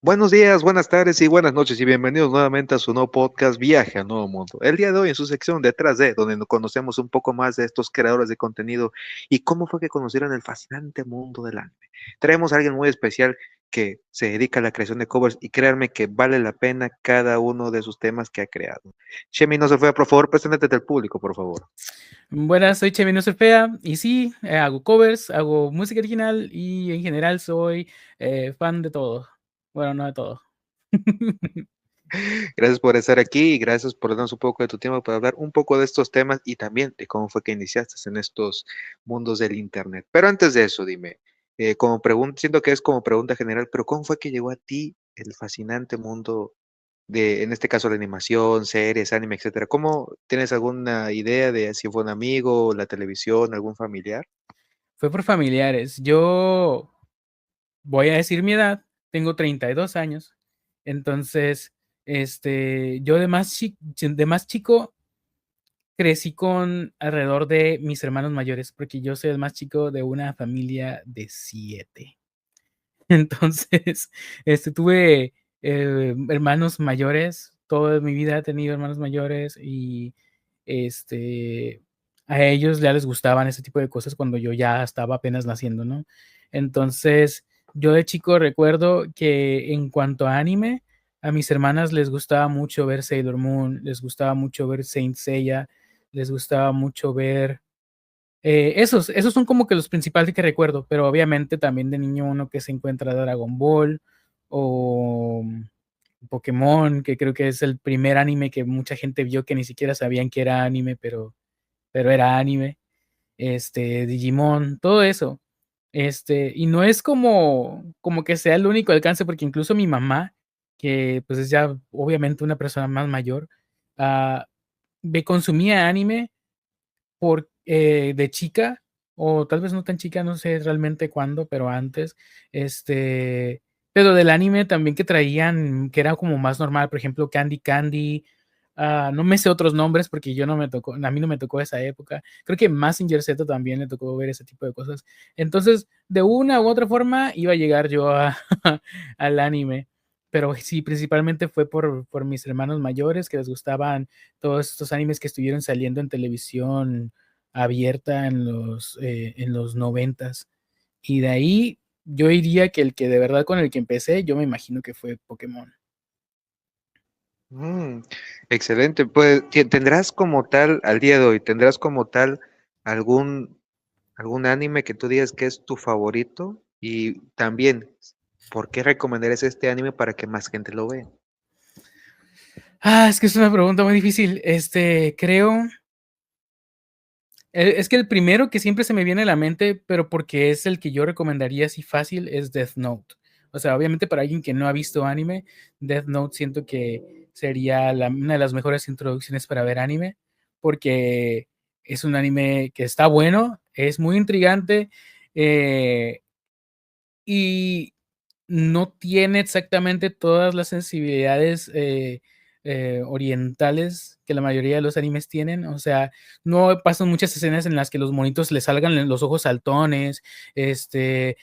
Buenos días, buenas tardes y buenas noches y bienvenidos nuevamente a su nuevo podcast Viaje a Nuevo Mundo. El día de hoy en su sección Detrás de, donde nos conocemos un poco más de estos creadores de contenido y cómo fue que conocieron el fascinante mundo del anime. Traemos a alguien muy especial que se dedica a la creación de covers y créanme que vale la pena cada uno de sus temas que ha creado. Shemi no se fue, por favor, preséntate al público, por favor. Buenas, soy Chemino Fea y sí, hago covers, hago música original y en general soy fan de todo. Bueno, no de todo. Gracias por estar aquí y gracias por darnos un poco de tu tiempo para hablar un poco de estos temas y también de cómo fue que iniciaste en estos mundos del Internet. Pero antes de eso, dime, como pregunta, siento que es como pregunta general, pero ¿cómo fue que llegó a ti el fascinante mundo de, en este caso, la animación, series, anime, etcétera? ¿Cómo tienes alguna idea de si fue un amigo, la televisión, algún familiar? Fue por familiares. Yo voy a decir mi edad, tengo 32 años. Entonces, yo de más chico crecí con alrededor de mis hermanos mayores, porque yo soy el más chico de una familia de 7. Entonces, tuve hermanos mayores, toda mi vida he tenido hermanos mayores y este, a ellos ya les gustaban ese tipo de cosas cuando yo ya estaba apenas naciendo, ¿no? Entonces, yo de chico recuerdo que en cuanto a anime, a mis hermanas les gustaba mucho ver Sailor Moon, les gustaba mucho ver Saint Seiya, les gustaba mucho ver esos son como que los principales que recuerdo, pero obviamente también de niño uno que se encuentra Dragon Ball o Pokémon, que creo que es el primer anime que mucha gente vio que ni siquiera sabían que era anime, pero era anime. Digimon, todo eso. Y no es como que sea el único alcance, porque incluso mi mamá, que pues es ya obviamente una persona más mayor, ah, consumía anime de chica, o tal vez no tan chica, no sé realmente cuándo, pero antes, pero del anime también que traían, que era como más normal, por ejemplo, Candy Candy, no me sé otros nombres porque yo no me tocó, a mí no me tocó esa época. Creo que Mazinger Z también le tocó ver ese tipo de cosas. Entonces, de una u otra forma, iba a llegar yo al anime. Pero sí, principalmente fue por mis hermanos mayores que les gustaban todos estos animes que estuvieron saliendo en televisión abierta en los noventas. Y de ahí yo diría que el que de verdad con el que empecé, yo me imagino que fue Pokémon. Mm, excelente. Pues, ¿tendrás como tal, al día de hoy, tendrás como tal algún ¿algún anime que tú digas que es tu favorito? Y también, ¿por qué recomendarías este anime para que más gente lo vea? Es que es una pregunta muy difícil. Creo, es que el primero que siempre se me viene a la mente, pero porque es el que yo recomendaría así fácil, es Death Note. O sea, obviamente para alguien que no ha visto anime, Death Note siento que sería una de las mejores introducciones para ver anime, porque es un anime que está bueno, es muy intrigante, eh, y no tiene exactamente todas las sensibilidades orientales que la mayoría de los animes tienen. O sea, no pasan muchas escenas en las que los monitos les salgan los ojos saltones, que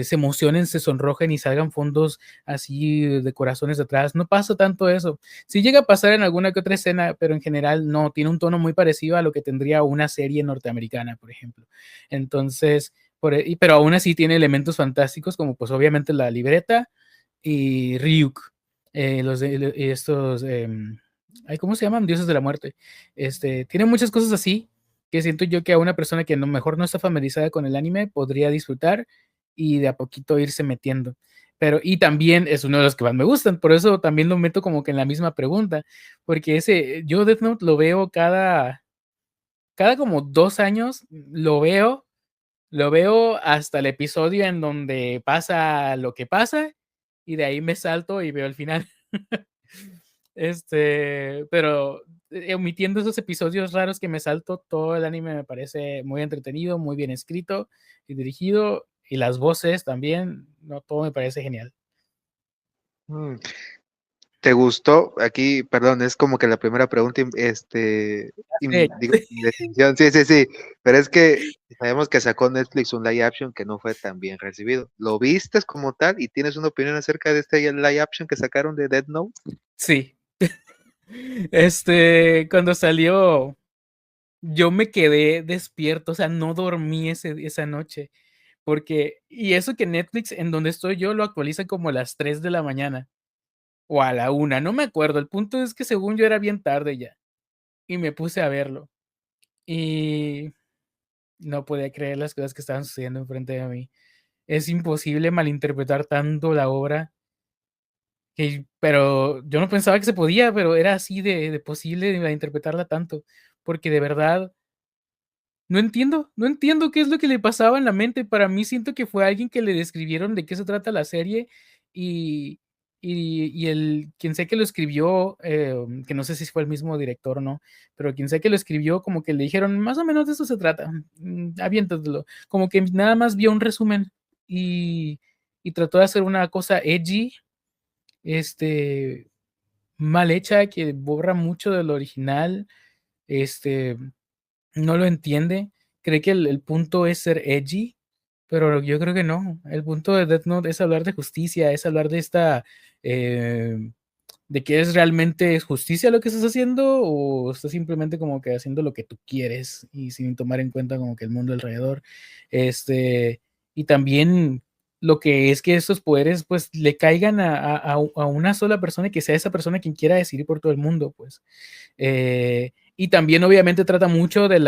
se emocionen, se sonrojen y salgan fondos así de corazones detrás. No pasa tanto eso. Sí llega a pasar en alguna que otra escena, pero en general no. Tiene un tono muy parecido a lo que tendría una serie norteamericana, por ejemplo. Entonces, pero aún así tiene elementos fantásticos como pues obviamente la libreta y Ryuk, estos, ¿cómo se llaman? Dioses de la muerte. Tiene muchas cosas así que siento yo que a una persona que a lo mejor no está familiarizada con el anime podría disfrutar y de a poquito irse metiendo. Pero, y también es uno de los que más me gustan, por eso también lo meto como que en la misma pregunta, porque yo Death Note lo veo cada como 2 años, lo veo hasta el episodio en donde pasa lo que pasa y de ahí me salto y veo el final. Pero omitiendo esos episodios raros que me salto, todo el anime me parece muy entretenido, muy bien escrito y dirigido y las voces también, no, todo me parece genial. Mm, ¿te gustó? Aquí, perdón, es como que la primera pregunta, Sí, digo, de definición, sí, sí, sí, pero es que sabemos que sacó Netflix un live action que no fue tan bien recibido. ¿Lo vistes como tal y tienes una opinión acerca de este live action que sacaron de Death Note? sí. Cuando salió, yo me quedé despierto, o sea, no dormí esa noche, porque, y eso que Netflix, en donde estoy yo, lo actualiza como a las 3 de la mañana, o a la 1, no me acuerdo, el punto es que según yo era bien tarde ya, y me puse a verlo, y no podía creer las cosas que estaban sucediendo enfrente de mí. Es imposible malinterpretar tanto la obra, pero yo no pensaba que se podía, pero era así de posible malinterpretarla tanto, porque de verdad no entiendo qué es lo que le pasaba en la mente. Para mí siento que fue alguien que le describieron de qué se trata la serie y, y el quien sé que lo escribió, que no sé si fue el mismo director o no, pero quien sé que lo escribió, como que le dijeron, más o menos de eso se trata, aviéntatelo. Como que nada más vio un resumen y, y trató de hacer una cosa edgy, este, mal hecha, que borra mucho del original, este, no lo entiende, cree que el punto es ser edgy, pero yo creo que no. El punto de Death Note es hablar de justicia, es hablar de eh, de que es realmente justicia lo que estás haciendo o estás simplemente como que haciendo lo que tú quieres y sin tomar en cuenta como que el mundo alrededor. Este, y también lo que es que estos poderes pues le caigan a una sola persona y que sea esa persona quien quiera decidir por todo el mundo, pues. Y también obviamente trata mucho de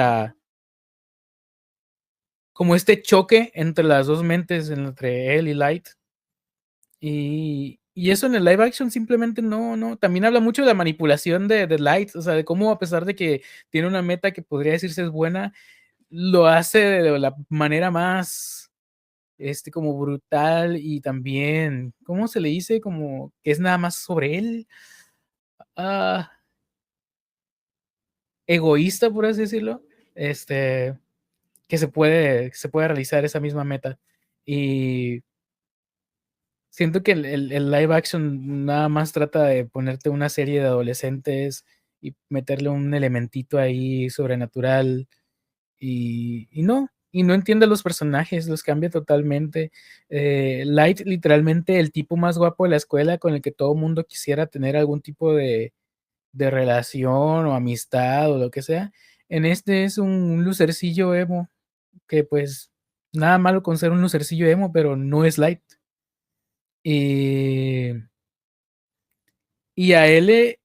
como este choque entre las dos mentes, entre él y Light. Y eso en el live action simplemente no. También habla mucho de la manipulación de Light, o sea, de cómo a pesar de que tiene una meta que podría decirse es buena, lo hace de la manera más, como brutal y también, ¿cómo se le dice? Como que es nada más sobre él. Ah, egoísta, por así decirlo. Este, que se puede realizar esa misma meta. Y siento que el live action nada más trata de ponerte una serie de adolescentes y meterle un elementito ahí sobrenatural y no entiende a los personajes, los cambia totalmente. Light, literalmente el tipo más guapo de la escuela con el que todo mundo quisiera tener algún tipo de relación o amistad o lo que sea. En este es un lucercillo emo que pues nada malo con ser un lucercillo emo, pero no es Light. Y, y a él,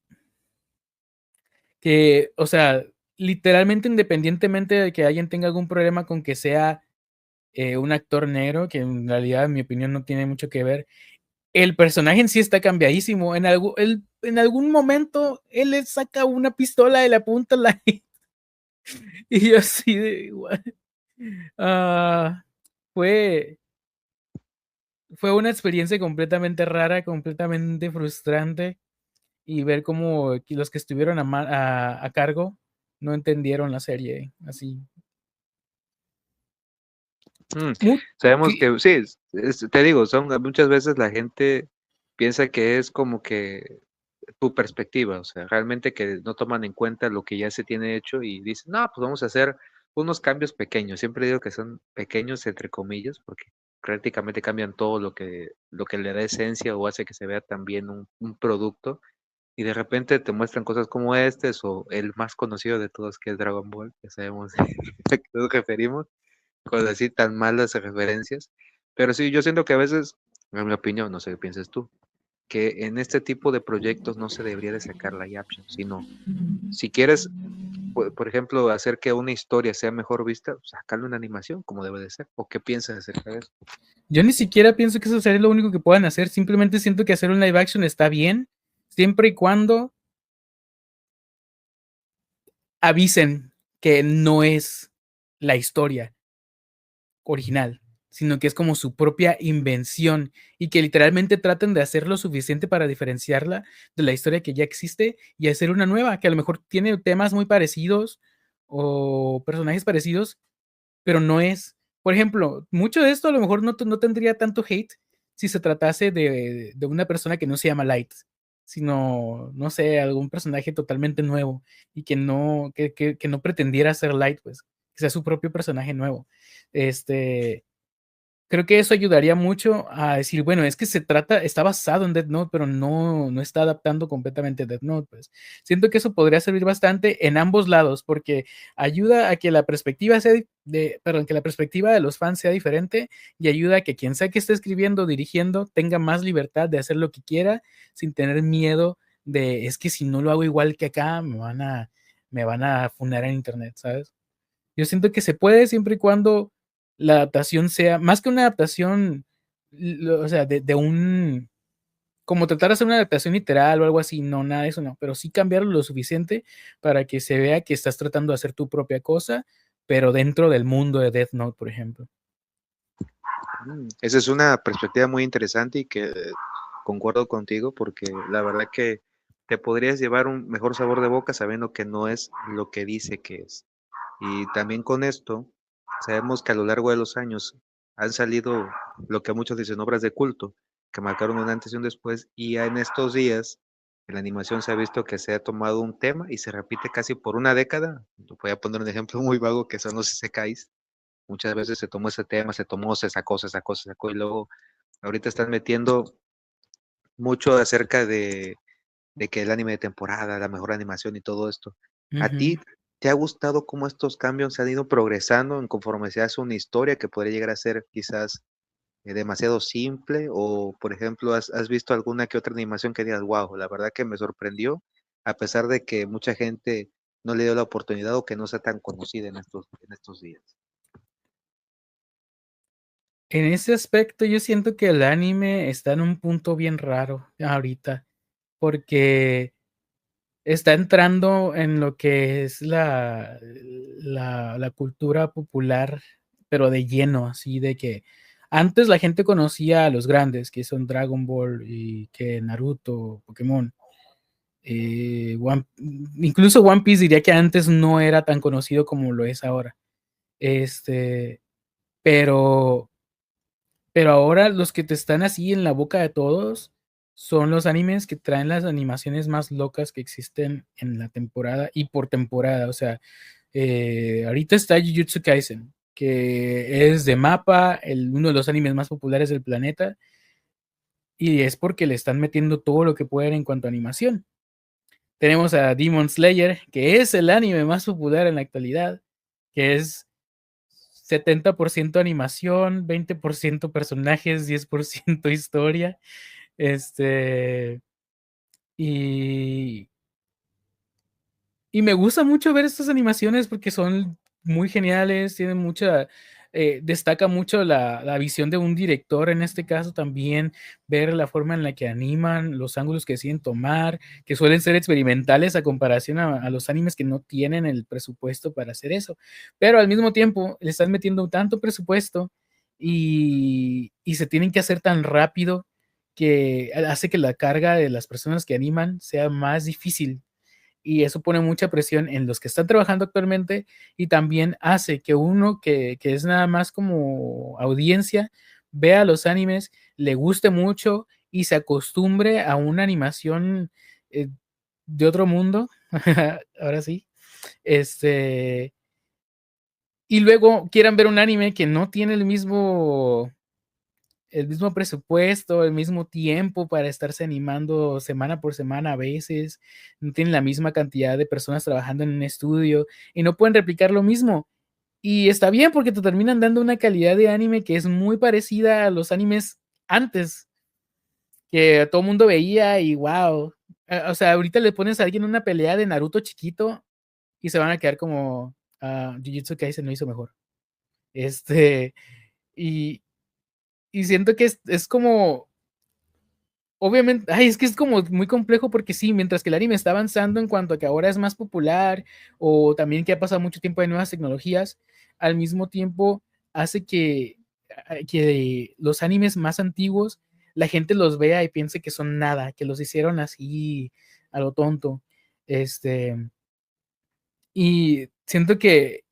que, o sea, literalmente independientemente de que alguien tenga algún problema con que sea un actor negro, que en realidad en mi opinión no tiene mucho que ver, el personaje en sí está cambiadísimo. En algún momento él le saca una pistola y le apunta a la... y yo así de igual. Ah, fue, fue una experiencia completamente rara, completamente frustrante y ver cómo los que estuvieron a cargo no entendieron la serie así. Mm, Mu- sabemos que- que sí, te digo, muchas veces la gente piensa que es como que tu perspectiva, o sea, realmente que no toman en cuenta lo que ya se tiene hecho y dicen, no, pues vamos a hacer unos cambios pequeños. Siempre digo que son pequeños entre comillas, porque prácticamente cambian todo lo que le da esencia o hace que se vea también un producto. Y de repente te muestran cosas como este o el más conocido de todos que es Dragon Ball, que sabemos a qué nos referimos, cosas así tan malas referencias. Pero sí, yo siento que a veces, en mi opinión, no sé qué piensas tú, que en este tipo de proyectos no se debería de sacar live action, sino si quieres, por ejemplo, hacer que una historia sea mejor vista, sacarle una animación como debe de ser. ¿O qué piensas acerca de eso? yo ni siquiera pienso que eso sería lo único que puedan hacer, simplemente siento que hacer un live action está bien, siempre y cuando avisen que no es la historia original, sino que es como su propia invención y que literalmente traten de hacer lo suficiente para diferenciarla de la historia que ya existe y hacer una nueva, que a lo mejor tiene temas muy parecidos o personajes parecidos, pero no es. Por ejemplo, mucho de esto a lo mejor no tendría tanto hate si se tratase de una persona que no se llama Light. sino, no sé, algún personaje totalmente nuevo y que no pretendiera ser Light, pues, que sea su propio personaje nuevo. Este, Creo que eso ayudaría mucho a decir, bueno, es que está basado en Death Note, pero no está adaptando completamente Death Note, pues. Siento que eso podría servir bastante en ambos lados, porque ayuda a que la perspectiva perdón, que la perspectiva de los fans sea diferente y ayuda a que quien sea que esté escribiendo, dirigiendo, tenga más libertad de hacer lo que quiera sin tener miedo de, es que si no lo hago igual que acá, me van a funar en internet, ¿sabes? Yo siento que se puede siempre y cuando la adaptación sea, más que una adaptación, o sea, de un, como tratar de hacer una adaptación literal o algo así, no, nada de eso no, pero sí cambiarlo lo suficiente para que se vea que estás tratando de hacer tu propia cosa, pero dentro del mundo de Death Note, por ejemplo. Esa es una perspectiva muy interesante y que concuerdo contigo porque la verdad que te podrías llevar un mejor sabor de boca sabiendo que no es lo que dice que es. Y también con esto, sabemos que a lo largo de los años han salido lo que muchos dicen obras de culto, que marcaron un antes y un después, y ya en estos días en la animación se ha visto que se ha tomado un tema y se repite casi por una década. Voy a poner un ejemplo muy vago que son los isekais. Muchas veces se tomó ese tema, se tomó, se sacó, y luego ahorita están metiendo mucho acerca de que el anime de temporada, la mejor animación y todo esto. ¿A Ujú. ti te ha gustado cómo estos cambios se han ido progresando en conforme se hace una historia que podría llegar a ser quizás demasiado simple? O, por ejemplo, has visto alguna que otra animación que digas, wow, la verdad que me sorprendió, a pesar de que mucha gente no le dio la oportunidad o que no sea tan conocida en estos días? En ese aspecto yo siento que el anime está en un punto bien raro ahorita, porque está entrando en lo que es la cultura popular, pero de lleno, así de que antes la gente conocía a los grandes, que son Dragon Ball y que Naruto, Pokémon. Incluso One Piece diría que antes no era tan conocido como lo es ahora. Este, pero pero ahora los que te están así en la boca de todos son los animes que traen las animaciones más locas que existen en la temporada y por temporada. O sea, ahorita está Jujutsu Kaisen, que es de mapa, uno de los animes más populares del planeta, y es porque le están metiendo todo lo que pueden en cuanto a animación. Tenemos a Demon Slayer, que es el anime más popular en la actualidad, que es 70% animación, 20% personajes, 10% historia. Este, y, y me gusta mucho ver estas animaciones porque son muy geniales, tienen destaca mucho la visión de un director en este caso también, ver la forma en la que animan, los ángulos que deciden tomar, que suelen ser experimentales a comparación a los animes que no tienen el presupuesto para hacer eso, pero al mismo tiempo le están metiendo tanto presupuesto y se tienen que hacer tan rápido que hace que la carga de las personas que animan sea más difícil y eso pone mucha presión en los que están trabajando actualmente y también hace que uno que es nada más como audiencia vea los animes, le guste mucho y se acostumbre a una animación eh, de otro mundo, ahora sí, este, y luego quieran ver un anime que no tiene el mismo presupuesto, el mismo tiempo para estarse animando semana por semana a veces, no tienen la misma cantidad de personas trabajando en un estudio y no pueden replicar lo mismo. Y está bien porque te terminan dando una calidad de anime que es muy parecida a los animes antes, que todo el mundo veía y wow. O sea, ahorita le pones a alguien una pelea de Naruto chiquito y se van a quedar como Jujutsu Kaisen lo hizo mejor. Este, y, y siento que es como obviamente, ay, es que es como muy complejo porque sí, mientras que el anime está avanzando en cuanto a que ahora es más popular o también que ha pasado mucho tiempo de nuevas tecnologías, al mismo tiempo hace que los animes más antiguos la gente los vea y piense que son nada, que los hicieron así a lo tonto. Este, y siento que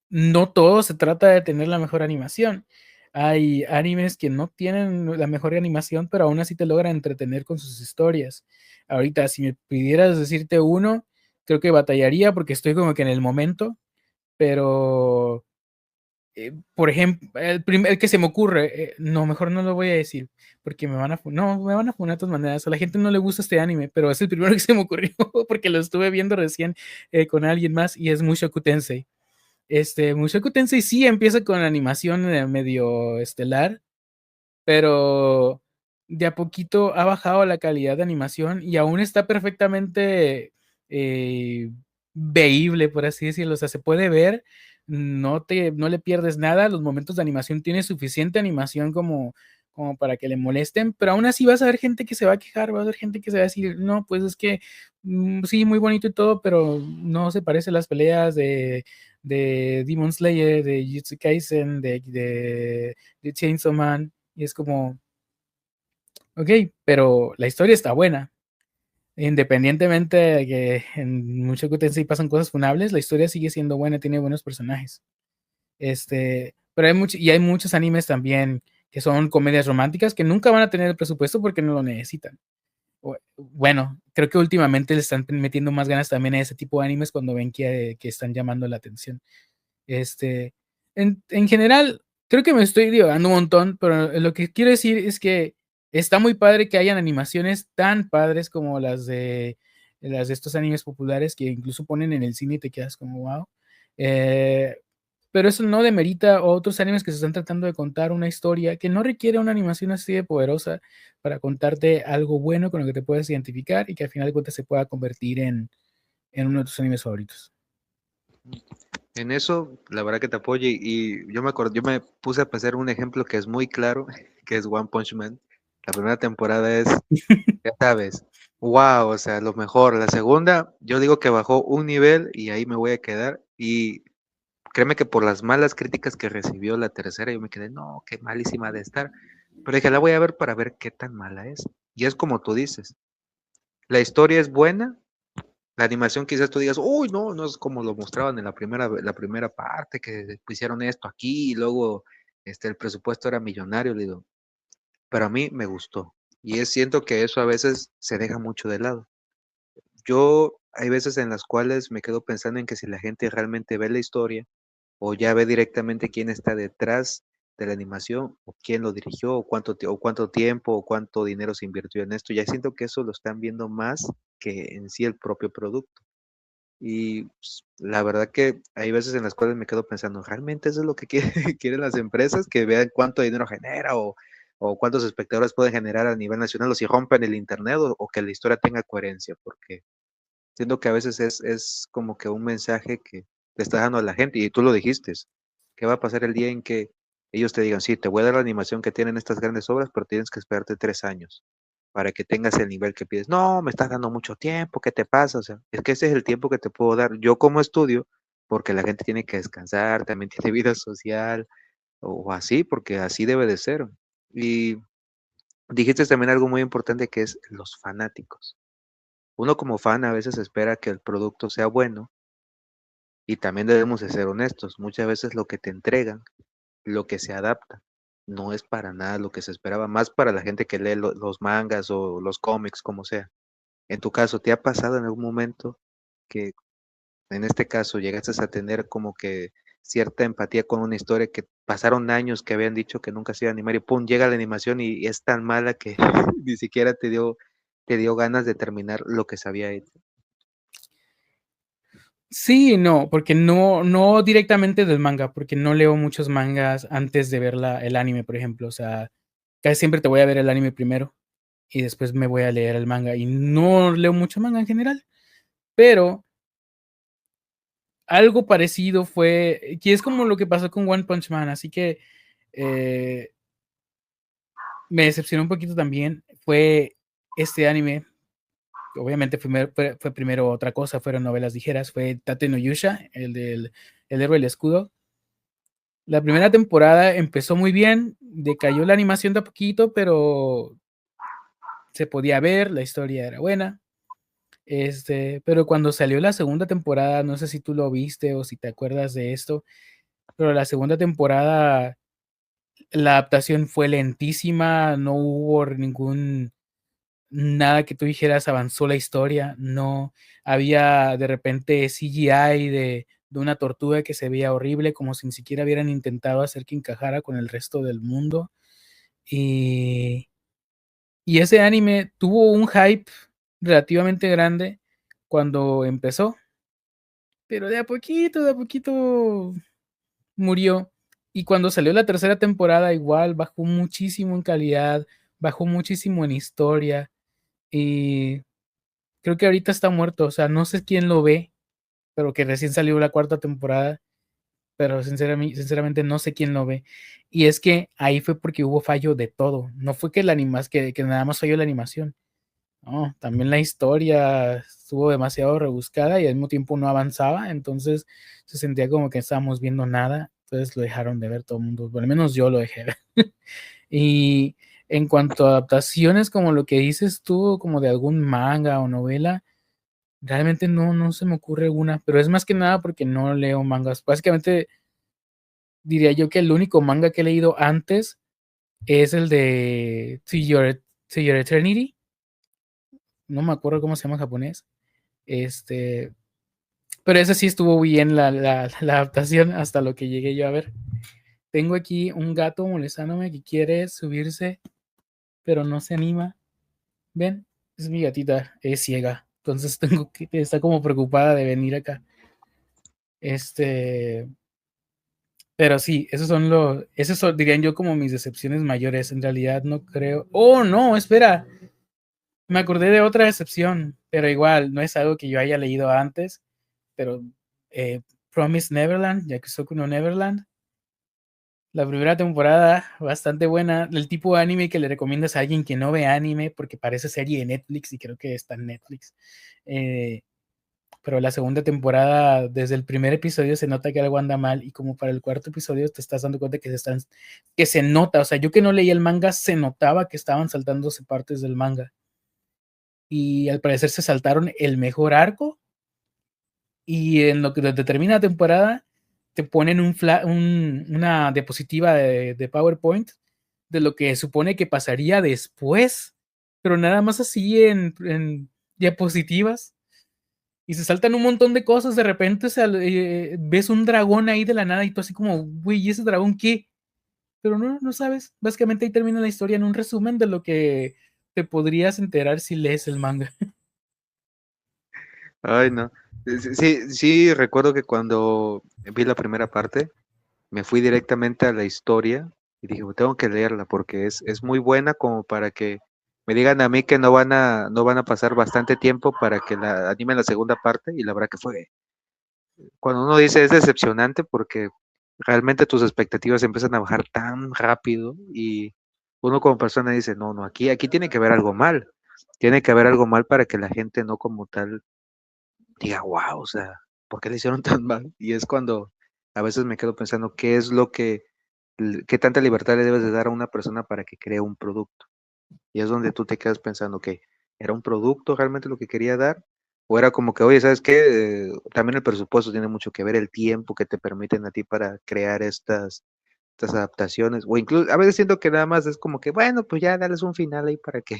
no todo se trata de tener la mejor animación. Hay animes que no tienen la mejor animación, pero aún así te logran entretener con sus historias. Ahorita, si me pidieras decirte uno, creo que batallaría porque estoy como que en el momento, pero por ejemplo, el que se me ocurre, no, mejor no lo voy a decir, porque no, me van a funar de todas maneras. A la gente no le gusta este anime, pero es el primero que se me ocurrió porque lo estuve viendo recién con alguien más y es Mushoku Tensei. Mushoku Tensei sí empieza con animación medio estelar, pero de a poquito ha bajado la calidad de animación y aún está perfectamente veíble, por así decirlo. O sea, se puede ver, no le pierdes nada. Los momentos de animación tiene suficiente animación como para que le molesten, pero aún así vas a ver gente que se va a quejar, va a haber gente que se va a decir, no, pues es que sí, muy bonito y todo, pero no se parece a las peleas de Demon Slayer, de Jujutsu Kaisen, de Chainsaw Man. Y es como, ok, pero la historia está buena. Independientemente de que en Mushoku Tensei pasan cosas funables, la historia sigue siendo buena, tiene buenos personajes. Pero hay muchos animes también que son comedias románticas que nunca van a tener el presupuesto porque no lo necesitan. Bueno, creo que últimamente le están metiendo más ganas también a ese tipo de animes cuando ven que están llamando la atención. Este, en general, creo que me estoy divagando un montón, pero lo que quiero decir es que está muy padre que hayan animaciones tan padres como las de estos animes populares que incluso ponen en el cine y te quedas como wow. Eh, pero eso no demerita otros animes que se están tratando de contar una historia que no requiere una animación así de poderosa para contarte algo bueno con lo que te puedes identificar y que al final de cuentas se pueda convertir en uno de tus animes favoritos. En eso, la verdad que te apoyo y yo me acuerdo, yo me puse a pensar un ejemplo que es muy claro, que es One Punch Man. La primera temporada es, ya sabes, wow, o sea, lo mejor. La segunda, yo digo que bajó un nivel y ahí me voy a quedar. Y créeme que por las malas críticas que recibió la tercera, yo me quedé, no, qué malísima de estar. Pero dije, la voy a ver para ver qué tan mala es. Y es como tú dices, la historia es buena, la animación quizás tú digas, uy, no, no es como lo mostraban en la primera parte, que hicieron esto aquí y luego el presupuesto era millonario, le digo, pero a mí me gustó. Y siento que eso a veces se deja mucho de lado. Yo hay veces en las cuales me quedo pensando en que si la gente realmente ve la historia o ya ve directamente quién está detrás de la animación o quién lo dirigió o cuánto tiempo o cuánto dinero se invirtió en esto, ya siento que eso lo están viendo más que en sí el propio producto. Y pues, la verdad que hay veces en las cuales me quedo pensando, ¿realmente eso es lo que quieren las empresas? Que vean cuánto dinero genera o cuántos espectadores pueden generar a nivel nacional o si rompen el internet o que la historia tenga coherencia, porque siento que a veces es como que un mensaje que le está dando a la gente y tú lo dijiste, ¿qué va a pasar el día en que ellos te digan, sí, te voy a dar la animación que tienen estas grandes obras, pero tienes que esperarte 3 años para que tengas el nivel que pides? No, me estás dando mucho tiempo, ¿qué te pasa? O sea, es que ese es el tiempo que te puedo dar yo como estudio, porque la gente tiene que descansar, también tiene vida social o así, porque así debe de ser. Y dijiste también algo muy importante que es los fanáticos. Uno como fan a veces espera que el producto sea bueno y también debemos de ser honestos. Muchas veces lo que te entregan, lo que se adapta, no es para nada lo que se esperaba, más para la gente que lee los mangas o los cómics, como sea. En tu caso, ¿te ha pasado en algún momento que en este caso llegaste a tener como que cierta empatía con una historia que pasaron años que habían dicho que nunca se iba a animar y pum, llega la animación y es tan mala que ni siquiera te dio ganas de terminar lo que se había hecho? Sí y no, porque no directamente del manga, porque no leo muchos mangas antes de ver el anime, por ejemplo. O sea, casi siempre te voy a ver el anime primero y después me voy a leer el manga. Y no leo mucho manga en general, pero algo parecido fue, que es como lo que pasó con One Punch Man, así que eh, me decepcionó un poquito también. Fue este anime, obviamente fue primero otra cosa, fueron novelas ligeras, fue Tate no Yusha, el héroe del escudo. La primera temporada empezó muy bien, decayó la animación de a poquito, pero se podía ver, la historia era buena. Pero cuando salió la segunda temporada, no sé si tú lo viste o si te acuerdas de esto, pero la segunda temporada La adaptación fue lentísima, no hubo ningún nada que tú dijeras avanzó la historia, no había de repente CGI de una tortuga que se veía horrible, como si ni siquiera hubieran intentado hacer que encajara con el resto del mundo. Y, y ese anime tuvo un hype relativamente grande cuando empezó, pero de a poquito murió. Y cuando salió la tercera temporada, igual bajó muchísimo en calidad, bajó muchísimo en historia. Y creo que ahorita está muerto. O sea, no sé quién lo ve, pero que recién salió la cuarta temporada. Pero sinceramente no sé quién lo ve. Y es que ahí fue porque hubo fallo de todo. No fue que, que nada más falló la animación. No, también la historia estuvo demasiado rebuscada y al mismo tiempo no avanzaba, entonces se sentía como que estábamos viendo nada, entonces lo dejaron de ver todo el mundo, bueno, al menos yo lo dejé ver. Y en cuanto a adaptaciones, como lo que dices tú, como de algún manga o novela, realmente no se me ocurre alguna, pero es más que nada porque no leo mangas. Básicamente diría yo que el único manga que he leído antes es el de To Your Eternity, no me acuerdo cómo se llama en japonés. Este, pero ese sí estuvo bien la adaptación hasta lo que llegué yo a ver. Tengo aquí un gato molestándome que quiere subirse, pero no se anima. Ven, es mi gatita, es ciega. Entonces tengo que está como preocupada de venir acá. Este, pero sí, esos son, dirían yo, como mis decepciones mayores. En realidad no creo. Oh, no, espera. Me acordé de otra decepción, pero igual, no es algo que yo haya leído antes, pero Promise Neverland, Yakusoku no Neverland. La primera temporada, bastante buena. El tipo de anime que le recomiendas a alguien que no ve anime, porque parece serie de Netflix y creo que está en Netflix. Eh, pero la segunda temporada, desde el primer episodio se nota que algo anda mal y como para el cuarto episodio te estás dando cuenta que se nota, o sea, yo que no leía el manga se notaba que estaban saltándose partes del manga y al parecer se saltaron el mejor arco y en lo que termina la temporada te ponen una diapositiva de PowerPoint de lo que supone que pasaría después, pero nada más así en diapositivas y se saltan un montón de cosas. De repente ves un dragón ahí de la nada y tú así como, güey, ¿y ese dragón qué? Pero no sabes. Básicamente ahí termina la historia en un resumen de lo que te podrías enterar si lees el manga. Ay, no. Sí, sí, sí, recuerdo que cuando vi la primera parte, me fui directamente a la historia y dije, tengo que leerla porque es muy buena como para que me digan a mí que no van a pasar bastante tiempo para que la anime la segunda parte y la verdad que fue, cuando uno dice es decepcionante porque realmente tus expectativas empiezan a bajar tan rápido y uno como persona dice, no, aquí tiene que haber algo mal, tiene que haber algo mal para que la gente no como tal diga, wow, o sea, ¿por qué le hicieron tan mal? Y es cuando a veces me quedo pensando, ¿qué es lo que, qué tanta libertad le debes de dar a una persona para que cree un producto? Y es donde tú te quedas pensando, que ¿era un producto realmente lo que quería dar? O era como que, oye, ¿sabes qué? También el presupuesto tiene mucho que ver, el tiempo que te permiten a ti para crear estas adaptaciones. O incluso, a veces siento que nada más es como que, bueno, pues ya darles un final ahí para que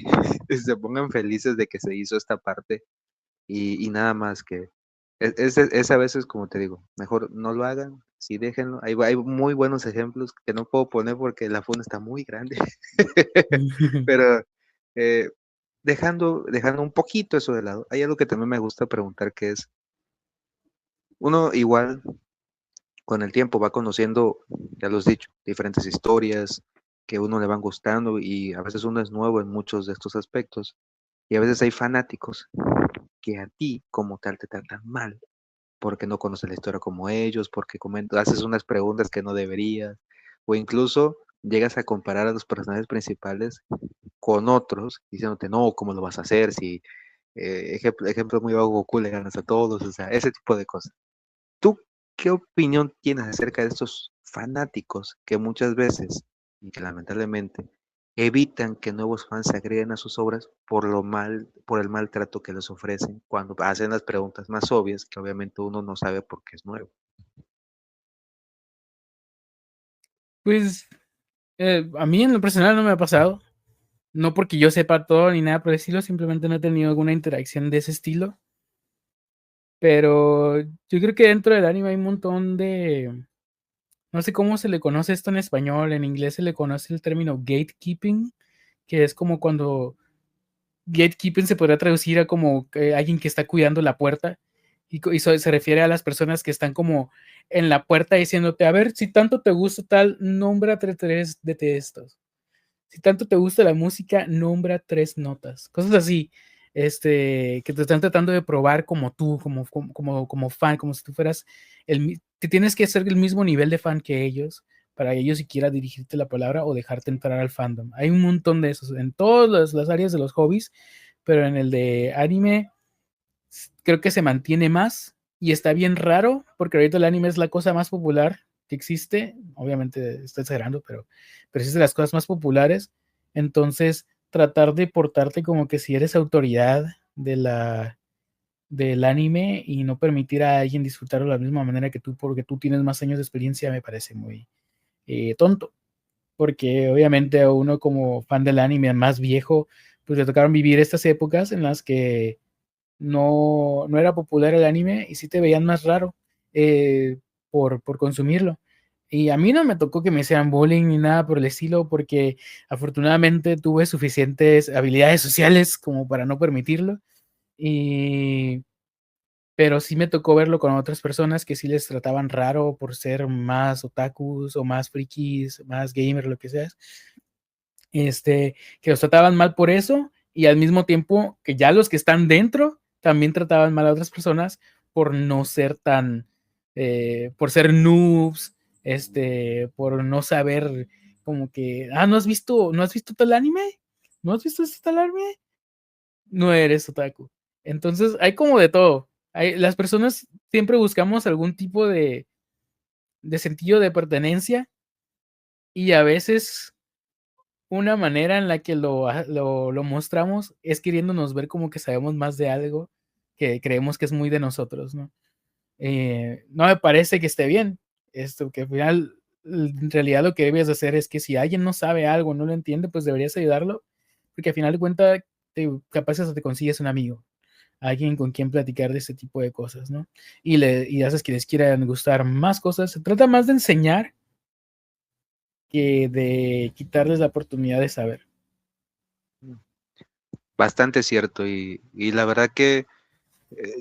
se pongan felices de que se hizo esta parte y nada más que es a veces, como te digo, mejor no lo hagan, sí déjenlo. Hay muy buenos ejemplos que no puedo poner porque la funda está muy grande, pero eh, dejando un poquito eso de lado, hay algo que también me gusta preguntar que es, uno igual con el tiempo va conociendo, ya lo has dicho, diferentes historias que a uno le van gustando y a veces uno es nuevo en muchos de estos aspectos y a veces hay fanáticos que a ti como tal te tratan mal porque no conoces la historia como ellos, porque haces unas preguntas que no deberías, o incluso llegas a comparar a los personajes principales con otros, diciéndote, no, ¿cómo lo vas a hacer? Si, ejemplo muy vago, Goku le ganas a todos, o sea, ese tipo de cosas. ¿Tú qué opinión tienes acerca de estos fanáticos que muchas veces, y que lamentablemente, evitan que nuevos fans se agreguen a sus obras por el maltrato que les ofrecen cuando hacen las preguntas más obvias que obviamente uno no sabe por qué es nuevo? Pues A mí en lo personal no me ha pasado. No porque yo sepa todo ni nada por el estilo, simplemente no he tenido alguna interacción de ese estilo. Pero yo creo que dentro del anime hay un montón de... No sé cómo se le conoce esto en español, en inglés se le conoce el término gatekeeping, que es como cuando gatekeeping se podría traducir a como alguien que está cuidando la puerta y se refiere a las personas que están como en la puerta diciéndote, a ver, si tanto te gusta tal, nómbrate tres de estos. Si tanto te gusta la música, nombra tres notas. Cosas así, que te están tratando de probar como tú, como fan, como si tú fueras que tienes que ser el mismo nivel de fan que ellos para ellos siquiera dirigirte la palabra o dejarte entrar al fandom. Hay un montón de esos en todas las áreas de los hobbies, pero en el de anime creo que se mantiene más y está bien raro porque ahorita el anime es la cosa más popular que existe. Obviamente estoy exagerando, pero sí es de las cosas más populares. Entonces, tratar de portarte como que si eres autoridad del anime y no permitir a alguien disfrutarlo de la misma manera que tú, porque tú tienes más años de experiencia, me parece muy tonto. Porque obviamente a uno como fan del anime más viejo, pues le tocaron vivir estas épocas en las que no era popular el anime y sí te veían más raro por consumirlo. Y a mí no me tocó que me hicieran bullying ni nada por el estilo, porque afortunadamente tuve suficientes habilidades sociales como para no permitirlo. Y, pero sí me tocó verlo con otras personas que sí les trataban raro por ser más otakus o más frikis, más gamer, lo que sea, que los trataban mal por eso y al mismo tiempo que ya los que están dentro también trataban mal a otras personas por no ser tan, por ser noobs, por no saber como que, no has visto tal anime, no has visto este tal anime, no eres otaku. Entonces hay como de todo. Las personas siempre buscamos algún tipo de sentido de pertenencia y a veces una manera en la que lo mostramos es queriéndonos ver como que sabemos más de algo que creemos que es muy de nosotros, ¿no? No me parece que esté bien. Esto, que al final, en realidad lo que debes hacer es que si alguien no sabe algo, no lo entiende, pues deberías ayudarlo, porque al final de cuentas, capaz hasta te consigues un amigo, alguien con quien platicar de este tipo de cosas, ¿no? Y haces que les quieran gustar más cosas. Se trata más de enseñar que de quitarles la oportunidad de saber. Bastante cierto y la verdad que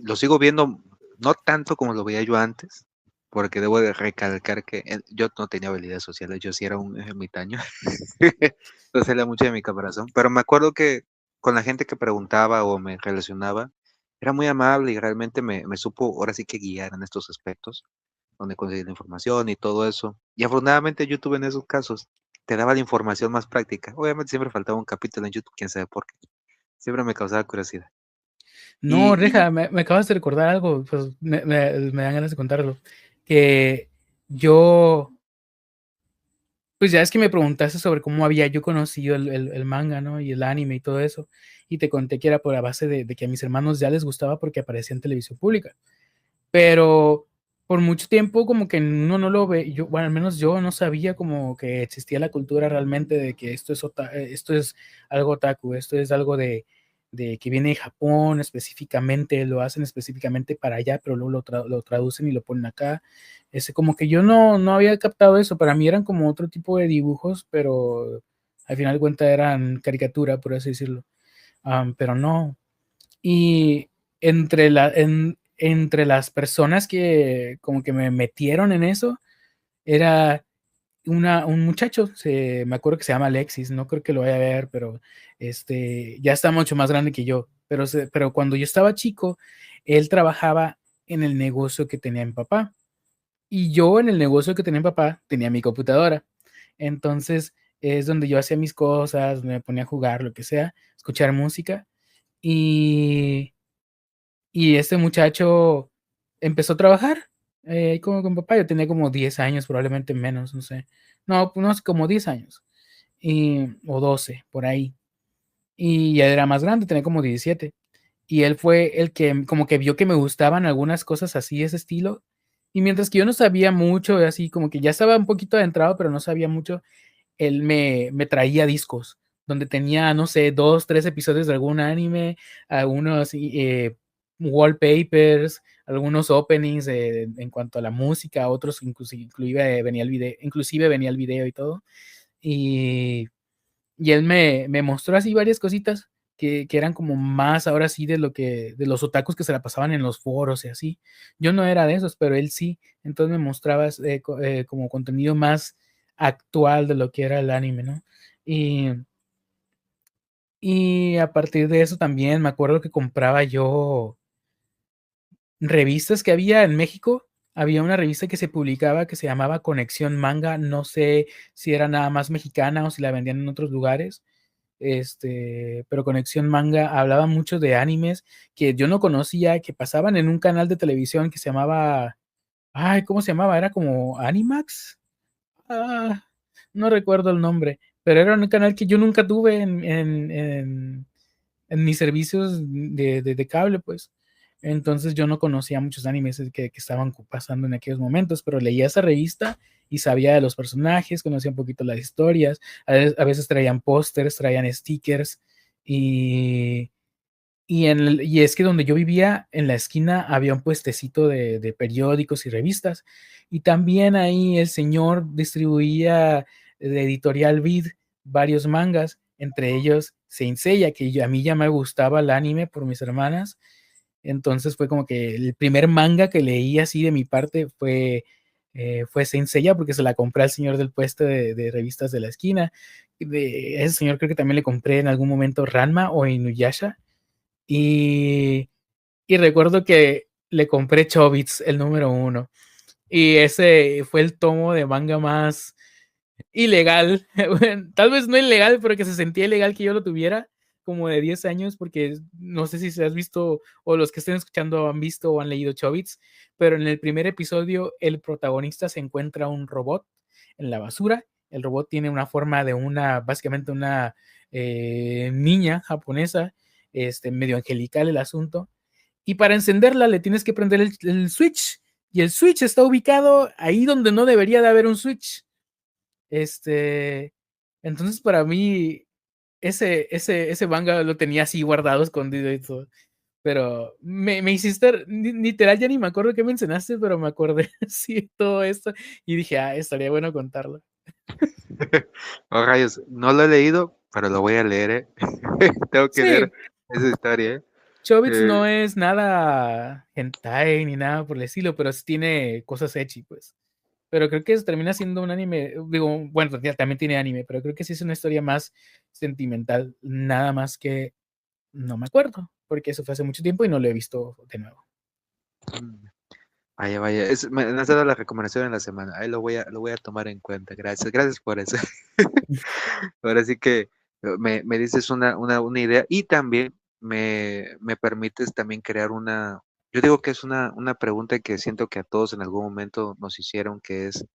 lo sigo viendo no tanto como lo veía yo antes, porque debo de recalcar que yo no tenía habilidades sociales, yo sí era un ermitaño, no salía mucho de mi caparazón, pero me acuerdo que con la gente que preguntaba o me relacionaba, era muy amable y realmente me supo ahora sí que guiar en estos aspectos, donde conseguir la información y todo eso. Y afortunadamente YouTube en esos casos te daba la información más práctica. Obviamente siempre faltaba un capítulo en YouTube, quién sabe por qué. Siempre me causaba curiosidad. No, Y Reja, me acabas de recordar algo, pues me dan ganas de contarlo. Que yo, pues ya es que me preguntaste sobre cómo había yo conocido el manga, ¿no? Y el anime y todo eso. Y te conté que era por la base de que a mis hermanos ya les gustaba porque aparecía en televisión pública. Pero por mucho tiempo como que uno no lo ve, yo, bueno, al menos yo no sabía como que existía la cultura realmente de que esto es algo otaku, esto es algo de que viene de Japón específicamente, lo hacen específicamente para allá, pero luego lo traducen y lo ponen acá. Como que yo no había captado eso, para mí eran como otro tipo de dibujos, pero al final de cuentas eran caricatura, por así decirlo. Pero no, y entre las personas que como que me metieron en eso, era un muchacho, me acuerdo que se llama Alexis, no creo que lo vaya a ver, pero ya está mucho más grande que yo. Pero cuando yo estaba chico, él trabajaba en el negocio que tenía mi papá. Y yo en el negocio que tenía mi papá tenía mi computadora. Entonces es donde yo hacía mis cosas, me ponía a jugar, lo que sea, escuchar música. Y y este muchacho empezó a trabajar como con papá. Yo tenía como 10 años, probablemente menos, no sé. No, no, como 10 años. O 12 por ahí. Y ya era más grande, tenía como 17. Y él fue el que como que vio que me gustaban algunas cosas así, ese estilo. Y mientras que yo no sabía mucho, así como que ya estaba un poquito adentrado, pero no sabía mucho, él me traía discos donde tenía, no sé, 2, 3 episodios de algún anime, algunos wallpapers, algunos openings en cuanto a la música, otros inclusive venía el video y todo. Y, y él me mostró así varias cositas que eran como más ahora sí de los otakus que se la pasaban en los foros y así. Yo no era de esos, pero él sí. Entonces me mostraba como contenido más actual de lo que era el anime, ¿no? Y, y a partir de eso también me acuerdo que compraba yo revistas que había en México. Había una revista que se publicaba que se llamaba Conexión Manga. No sé si era nada más mexicana o si la vendían en otros lugares. Pero Conexión Manga hablaba mucho de animes que yo no conocía, que pasaban en un canal de televisión que se llamaba, ay, ¿cómo se llamaba? Era como Animax. Ah, no recuerdo el nombre, pero era un canal que yo nunca tuve en mis servicios de cable, pues. Entonces yo no conocía muchos animes que estaban pasando en aquellos momentos, pero leía esa revista y sabía de los personajes, conocía un poquito las historias, a veces traían pósters, traían stickers y, y es que donde yo vivía, en la esquina, había un puestecito de periódicos y revistas. Y también ahí el señor distribuía de Editorial Vid varios mangas, entre ellos Saint Seiya, que a mí ya me gustaba el anime por mis hermanas. Entonces fue como que el primer manga que leí así de mi parte fue Saint Seiya, porque se la compré al señor del puesto de revistas de la esquina. De ese señor creo que también le compré en algún momento Ranma o Inuyasha. Y, y recuerdo que le compré Chobits, el número 1. Y ese fue el tomo de manga más ilegal. Tal vez no ilegal, pero que se sentía ilegal que yo lo tuviera, como de 10 años, porque no sé si se has visto o los que estén escuchando han visto o han leído Chobits, pero en el primer episodio el protagonista se encuentra un robot en la basura. El robot tiene una forma de básicamente una niña japonesa, medio angelical el asunto. Y para encenderla le tienes que prender el switch. Y el switch está ubicado ahí donde no debería de haber un switch. Este, entonces para mí ese manga lo tenía así guardado, escondido y todo. Pero me hiciste, literal, ya ni me acuerdo qué mencionaste, pero me acordé así todo esto y dije, estaría bueno contarlo. Oh, rayos, no lo he leído, pero lo voy a leer, ¿eh? Tengo que leer Sí, esa historia, ¿eh? Chobits Eh, no es nada hentai ni nada por el estilo, pero sí tiene cosas ecchi, pues. Pero creo que termina siendo un anime, digo, bueno, también tiene anime, pero creo que sí es una historia más sentimental, nada más que no me acuerdo, porque eso fue hace mucho tiempo y no lo he visto de nuevo. mm, vaya, vaya, me has dado la recomendación en la semana, ahí lo voy a tomar en cuenta, gracias, gracias por eso. Ahora sí que me dices una idea y también me permites también crear yo digo que es una pregunta que siento que a todos en algún momento nos hicieron, que es,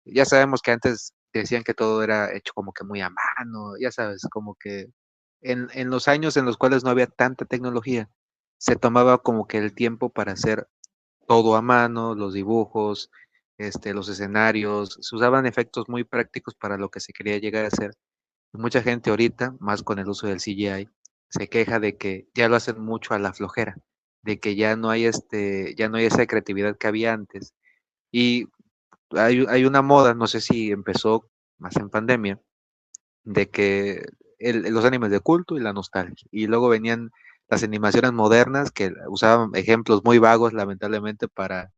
ya sabemos que antes decían que todo era hecho como que muy a mano, ya sabes, como que en los años en los cuales no había tanta tecnología, se tomaba como que el tiempo para hacer todo a mano, los dibujos, los escenarios, se usaban efectos muy prácticos para lo que se quería llegar a hacer. Mucha gente ahorita, más con el uso del CGI, se queja de que ya lo hacen mucho a la flojera, de que ya no hay esa creatividad que había antes. Y hay una moda, no sé si empezó más en pandemia, de que los animes de culto y la nostalgia. Y luego venían las animaciones modernas que usaban ejemplos muy vagos, lamentablemente, para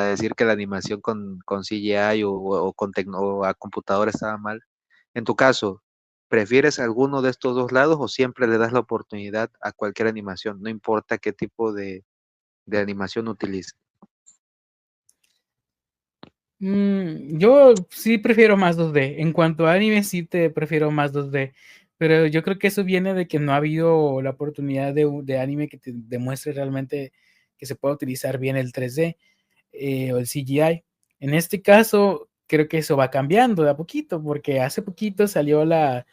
decir que la animación con CGI o a computadora estaba mal. En tu caso, ¿prefieres alguno de estos dos lados o siempre le das la oportunidad a cualquier animación, no importa qué tipo de animación utilice? Yo sí prefiero más 2D. En cuanto a anime, sí te prefiero más 2D. Pero yo creo que eso viene de que no ha habido la oportunidad de anime que te demuestre realmente que se puede utilizar bien el 3D o el CGI. En este caso, creo que eso va cambiando de a poquito, porque hace poquito salió la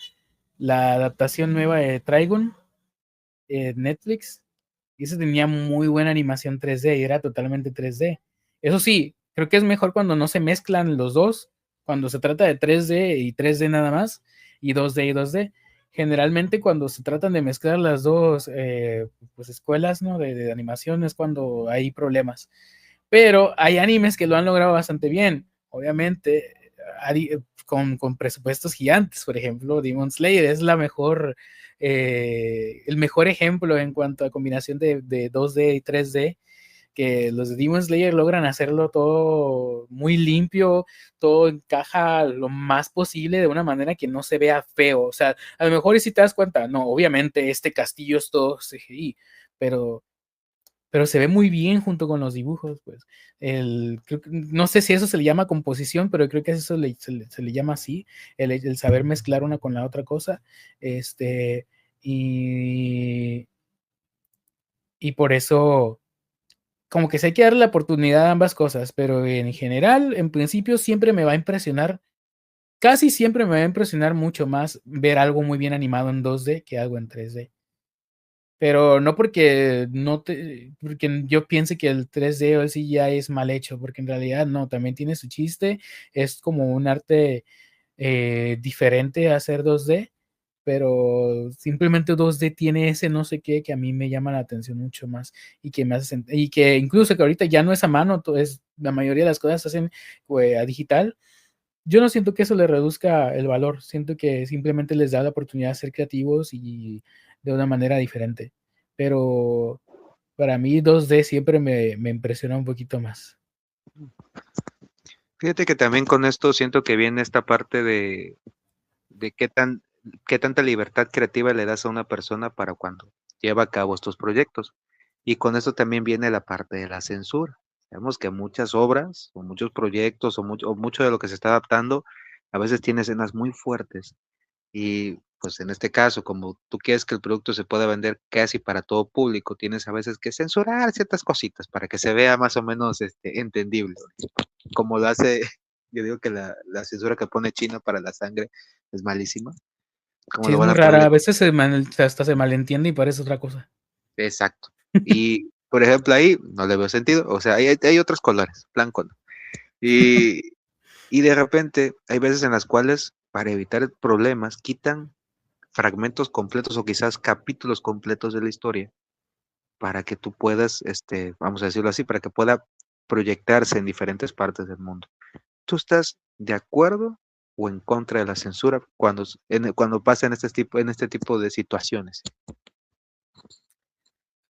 adaptación nueva de Trigun en Netflix y ese tenía muy buena animación 3D y era totalmente 3D. Eso sí, creo que es mejor cuando no se mezclan los dos, cuando se trata de 3D y 3D nada más, y 2D y 2D. Generalmente cuando se tratan de mezclar las dos pues escuelas, ¿no? de animación es cuando hay problemas. Pero hay animes que lo han logrado bastante bien. Obviamente, con presupuestos gigantes. Por ejemplo, Demon Slayer es el mejor ejemplo en cuanto a combinación de 2D y 3D, que los de Demon Slayer logran hacerlo todo muy limpio, todo encaja lo más posible de una manera que no se vea feo. O sea, a lo mejor si te das cuenta, no, obviamente este castillo es todo CGI, pero se ve muy bien junto con los dibujos, pues. No sé si eso se le llama composición, pero creo que eso se le llama así, el saber mezclar una con la otra cosa. Este, y, y por eso, como que se hay que darle la oportunidad a ambas cosas, pero en general, en principio, siempre me va a impresionar, casi siempre me va a impresionar mucho más ver algo muy bien animado en 2D que algo en 3D. Pero no porque yo piense que el 3D o el CGI es mal hecho, porque en realidad no, también tiene su chiste, es como un arte diferente a hacer 2D, pero simplemente 2D tiene ese no sé qué que a mí me llama la atención mucho más y que me hace y que incluso que ahorita ya no es a mano, la mayoría de las cosas se hacen a digital. Yo no siento que eso le reduzca el valor, siento que simplemente les da la oportunidad de ser creativos y de una manera diferente. Pero para mí 2D siempre me impresiona un poquito más. Fíjate que también con esto siento que viene esta parte de qué tanta libertad creativa le das a una persona para cuando lleva a cabo estos proyectos. Y con esto también viene la parte de la censura. Sabemos que muchas obras o muchos proyectos o mucho de lo que se está adaptando a veces tiene escenas muy fuertes. Y pues en este caso, como tú quieres que el producto se pueda vender casi para todo público, tienes a veces que censurar ciertas cositas para que se vea más o menos entendible. Como lo hace, yo digo que la censura que pone China para la sangre es malísima. Como Sí, lo es van muy a rara, ponerle. a veces hasta se malentiende y parece otra cosa. Exacto. Y por ejemplo ahí no le veo sentido. O sea, hay otros colores, blanco no. Y, y de repente hay veces en las cuales para evitar problemas quitan fragmentos completos o quizás capítulos completos de la historia para que tú puedas, vamos a decirlo así, para que pueda proyectarse en diferentes partes del mundo. ¿Tú estás de acuerdo o en contra de la censura cuando pasa en este tipo de situaciones?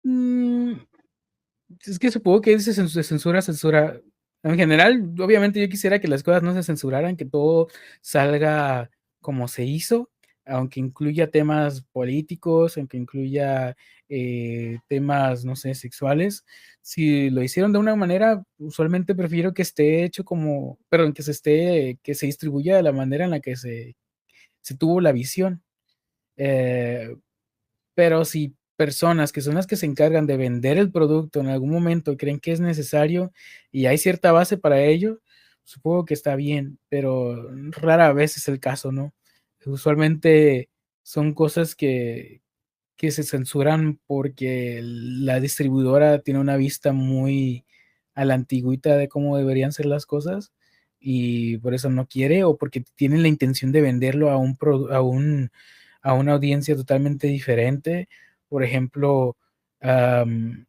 Mm, es que supongo que dice censura. En general, obviamente yo quisiera que las cosas no se censuraran, que todo salga como se hizo, aunque incluya temas políticos, aunque incluya temas, no sé, sexuales. Si lo hicieron de una manera, usualmente prefiero que esté hecho como, perdón, que se distribuya de la manera en la que se tuvo la visión. Eh, pero si personas que son las que se encargan de vender el producto en algún momento creen que es necesario y hay cierta base para ello, supongo que está bien, pero rara vez es el caso, ¿no? Usualmente son cosas que se censuran porque la distribuidora tiene una vista muy a la antigüita de cómo deberían ser las cosas y por eso no quiere o porque tienen la intención de venderlo a una audiencia totalmente diferente. Por ejemplo, am,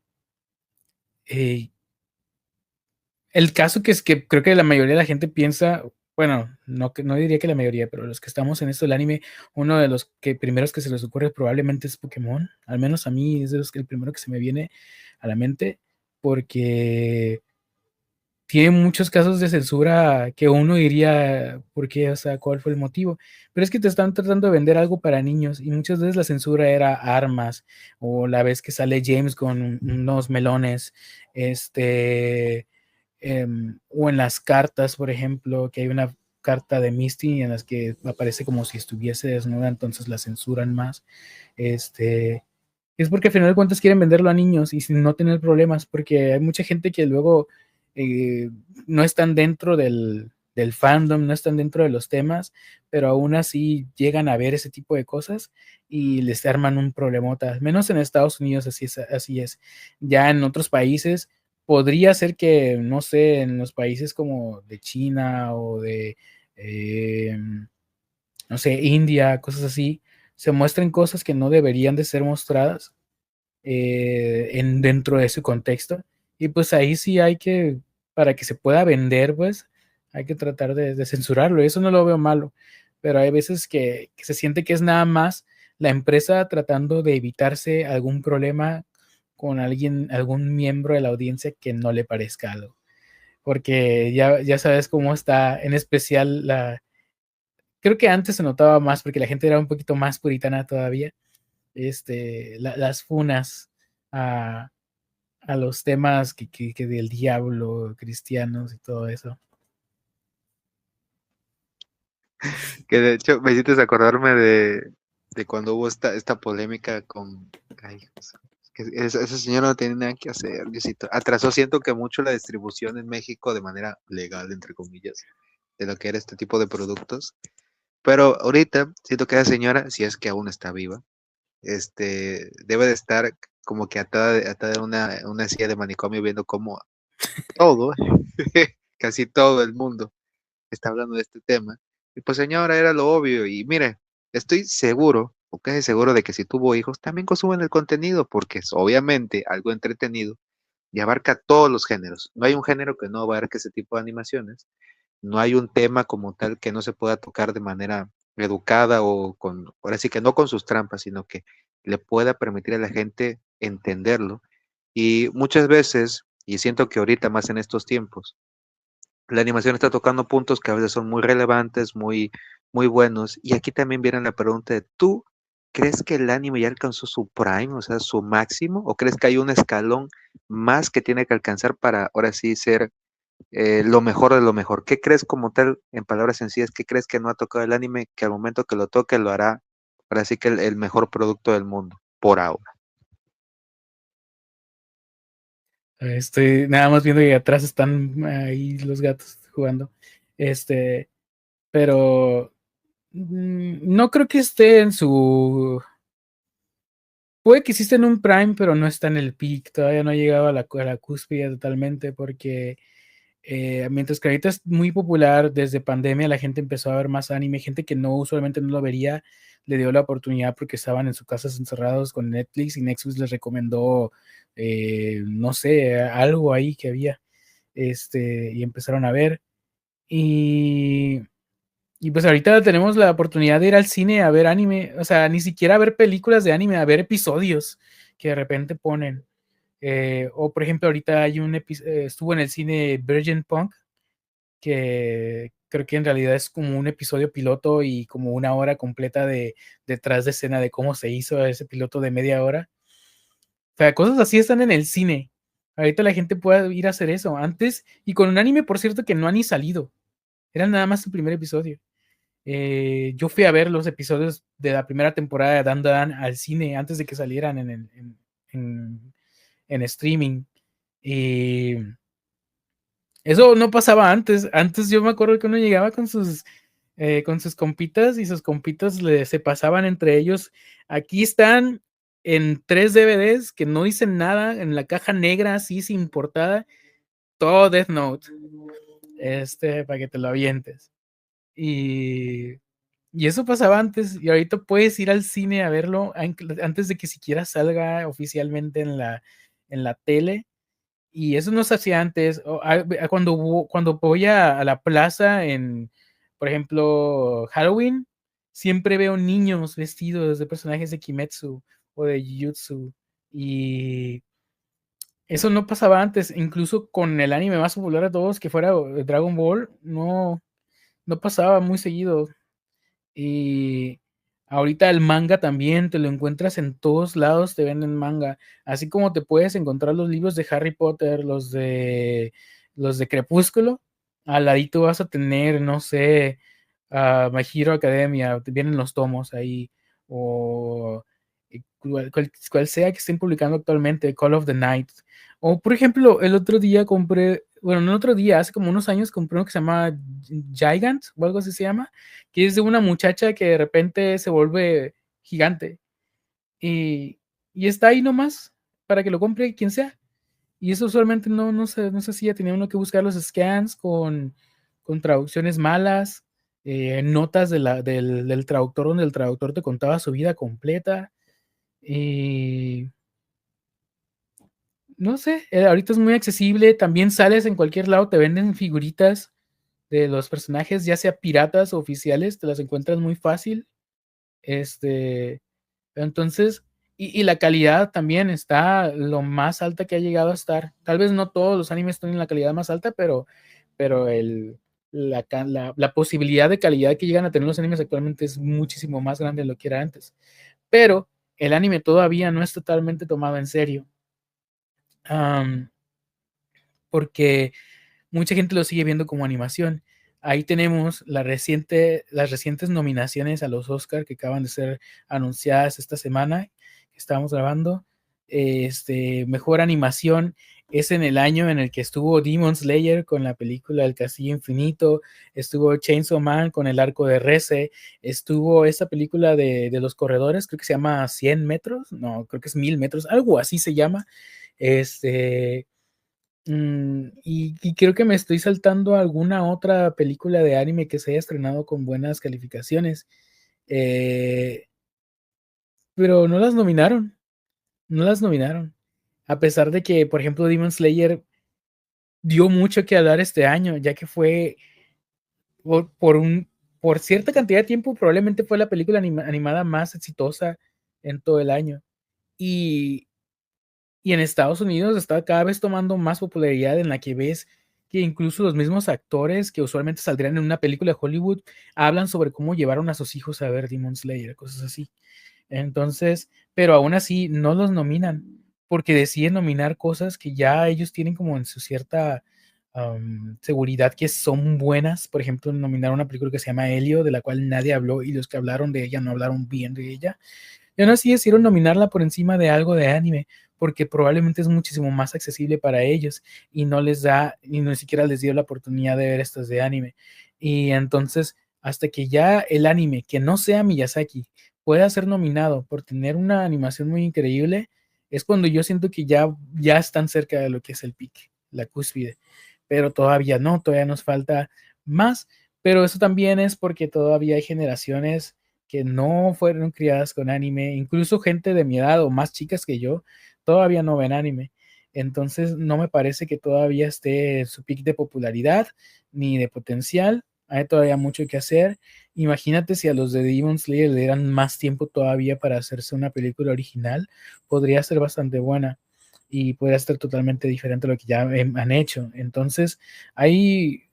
eh, el caso que es que creo que la mayoría de la gente piensa, bueno, no diría que la mayoría, pero los que estamos en esto del anime, uno de los primeros que se les ocurre probablemente es Pokémon. Al menos a mí es el primero que se me viene a la mente, porque tiene muchos casos de censura que uno diría, ¿por qué? O sea, ¿cuál fue el motivo? Pero es que te están tratando de vender algo para niños y muchas veces la censura era armas o la vez que sale James con unos melones, o en las cartas, por ejemplo, que hay una carta de Misty en las que aparece como si estuviese desnuda, entonces la censuran más. Este, es porque al final de cuentas quieren venderlo a niños y sin no tener problemas, porque hay mucha gente que luego eh, no están dentro del fandom, no están dentro de los temas, pero aún así llegan a ver ese tipo de cosas y les arman un problemota. Al menos en Estados Unidos así es, así es. Ya en otros países podría ser que, no sé, en los países como de China o de no sé, India, cosas así, se muestren cosas que no deberían de ser mostradas dentro de su contexto. Y pues ahí sí hay que, para que se pueda vender, pues hay que tratar de censurarlo. Eso no lo veo malo, pero hay veces que se siente que es nada más la empresa tratando de evitarse algún problema con alguien, algún miembro de la audiencia que no le parezca algo. Porque ya sabes cómo está, en especial creo que antes se notaba más porque la gente era un poquito más puritana todavía, las funas a, a los temas que del diablo, cristianos y todo eso. Que de hecho me hiciste acordarme de cuando hubo esta polémica con... Ay, que ese señor no tiene nada que hacer, Diosito. Atrasó, siento que mucho la distribución en México de manera legal, entre comillas, de lo que era este tipo de productos. Pero ahorita siento que esa señora, si es que aún está viva, debe de estar como que atada a una silla de manicomio viendo cómo todo, casi todo el mundo está hablando de este tema. Y pues señora, era lo obvio. Y mire, estoy seguro, o casi seguro de que si tuvo hijos, también consumen el contenido, porque es obviamente algo entretenido y abarca todos los géneros. No hay un género que no abarque ese tipo de animaciones. No hay un tema como tal que no se pueda tocar de manera educada o con, ahora sí que no con sus trampas, sino que le pueda permitir a la gente entenderlo. Y muchas veces, y siento que ahorita más en estos tiempos, la animación está tocando puntos que a veces son muy relevantes, muy buenos. Y aquí también viene la pregunta de, ¿tú crees que el anime ya alcanzó su prime, o sea, su máximo? ¿O crees que hay un escalón más que tiene que alcanzar para ahora sí ser lo mejor de lo mejor? ¿Qué crees como tal, en palabras sencillas, qué crees que no ha tocado el anime, que al momento que lo toque lo hará ahora sí que el mejor producto del mundo, por ahora? Estoy nada más viendo que atrás están ahí los gatos jugando. Este, pero no creo que esté en su. Puede que exista en un prime, pero no está en el peak. Todavía no ha llegado a la cúspide totalmente porque mientras que ahorita es muy popular, desde pandemia la gente empezó a ver más anime, gente que no usualmente no lo vería, le dio la oportunidad porque estaban en sus casas encerrados con Netflix y Netflix les recomendó, no sé, algo ahí que había, y empezaron a ver. Y, y pues ahorita tenemos la oportunidad de ir al cine a ver anime, o sea, ni siquiera a ver películas de anime, a ver episodios que de repente ponen. O por ejemplo, ahorita hay estuvo en el cine Virgin Punk, que creo que en realidad es como un episodio piloto y como una hora completa de detrás de escena de cómo se hizo ese piloto de media hora. O sea, cosas así están en el cine. Ahorita la gente puede ir a hacer eso. Antes, y con un anime, por cierto, que no ha ni salido. Era nada más el primer episodio. Yo fui a ver los episodios de la primera temporada de Dan Dan al cine antes de que salieran en, en streaming. Y eso no pasaba antes. Antes yo me acuerdo que uno llegaba con sus compitas y sus compitas se pasaban entre ellos. Aquí están en 3 DVDs que no dicen nada, en la caja negra, así sin portada, todo Death Note. Para que te lo avientes. Y, y eso pasaba antes, y ahorita puedes ir al cine a verlo antes de que siquiera salga oficialmente en la tele. Y eso no se hacía antes. Cuando voy a la plaza por ejemplo, Halloween, siempre veo niños vestidos de personajes de Kimetsu o de Jujutsu. Y eso no pasaba antes. Incluso con el anime más popular de todos, que fuera Dragon Ball, no pasaba muy seguido. Y ahorita el manga también te lo encuentras en todos lados, te venden manga. Así como te puedes encontrar los libros de Harry Potter, los de Crepúsculo, al ladito vas a tener, no sé, My Hero Academia, te vienen los tomos ahí, o cual sea que estén publicando actualmente, Call of the Night. O por ejemplo, el otro día compré, bueno, no el otro día, hace como unos años compré uno que se llama Gigant o algo así se llama, que es de una muchacha que de repente se vuelve gigante y está ahí nomás para que lo compre quien sea. Y eso usualmente no se hacía, tenía uno que buscar los scans con traducciones malas. notas del traductor donde el traductor te contaba su vida completa. Y no sé, ahorita es muy accesible. También sales en cualquier lado, te venden figuritas de los personajes, ya sea piratas o oficiales, te las encuentras muy fácil. Este, entonces, y la calidad también está lo más alta que ha llegado a estar. Tal vez no todos los animes tienen la calidad más alta, pero la posibilidad de calidad que llegan a tener los animes actualmente es muchísimo más grande de lo que era antes. Pero el anime todavía no es totalmente tomado en serio. Porque mucha gente lo sigue viendo como animación. Ahí tenemos las recientes nominaciones a los Oscar que acaban de ser anunciadas esta semana que estábamos grabando. Mejor animación es en el año en el que estuvo Demon Slayer con la película El Castillo Infinito, estuvo Chainsaw Man con El Arco de Rece, estuvo esta película de los corredores, creo que se llama 100 metros, no, creo que es 1000 metros, algo así se llama. Este, y creo que me estoy saltando alguna otra película de anime que se haya estrenado con buenas calificaciones. Eh, pero no las nominaron. No las nominaron. A pesar de que, por ejemplo, Demon Slayer dio mucho que hablar este año, ya que fue por cierta cantidad de tiempo, probablemente fue la película animada más exitosa en todo el año. Y, Y en Estados Unidos está cada vez tomando más popularidad en la que ves que incluso los mismos actores que usualmente saldrían en una película de Hollywood hablan sobre cómo llevaron a sus hijos a ver Demon Slayer, cosas así. Entonces, pero aún así no los nominan porque deciden nominar cosas que ya ellos tienen como en su cierta seguridad que son buenas. Por ejemplo, nominar una película que se llama Helio, de la cual nadie habló y los que hablaron de ella no hablaron bien de ella. Y aún así decidieron nominarla por encima de algo de anime, porque probablemente es muchísimo más accesible para ellos y no les da, y ni siquiera les dio la oportunidad de ver estas de anime. Y entonces, hasta que ya el anime, que no sea Miyazaki, pueda ser nominado por tener una animación muy increíble, es cuando yo siento que ya están cerca de lo que es el pic, la cúspide. Pero todavía no, todavía nos falta más. Pero eso también es porque todavía hay generaciones que no fueron criadas con anime, incluso gente de mi edad o más chicas que yo, todavía no ven anime. Entonces no me parece que todavía esté en su pic de popularidad ni de potencial. Hay todavía mucho que hacer. Imagínate si a los de Demon Slayer le dieran más tiempo todavía para hacerse una película original, podría ser bastante buena y podría ser totalmente diferente a lo que ya han hecho. Entonces, hay,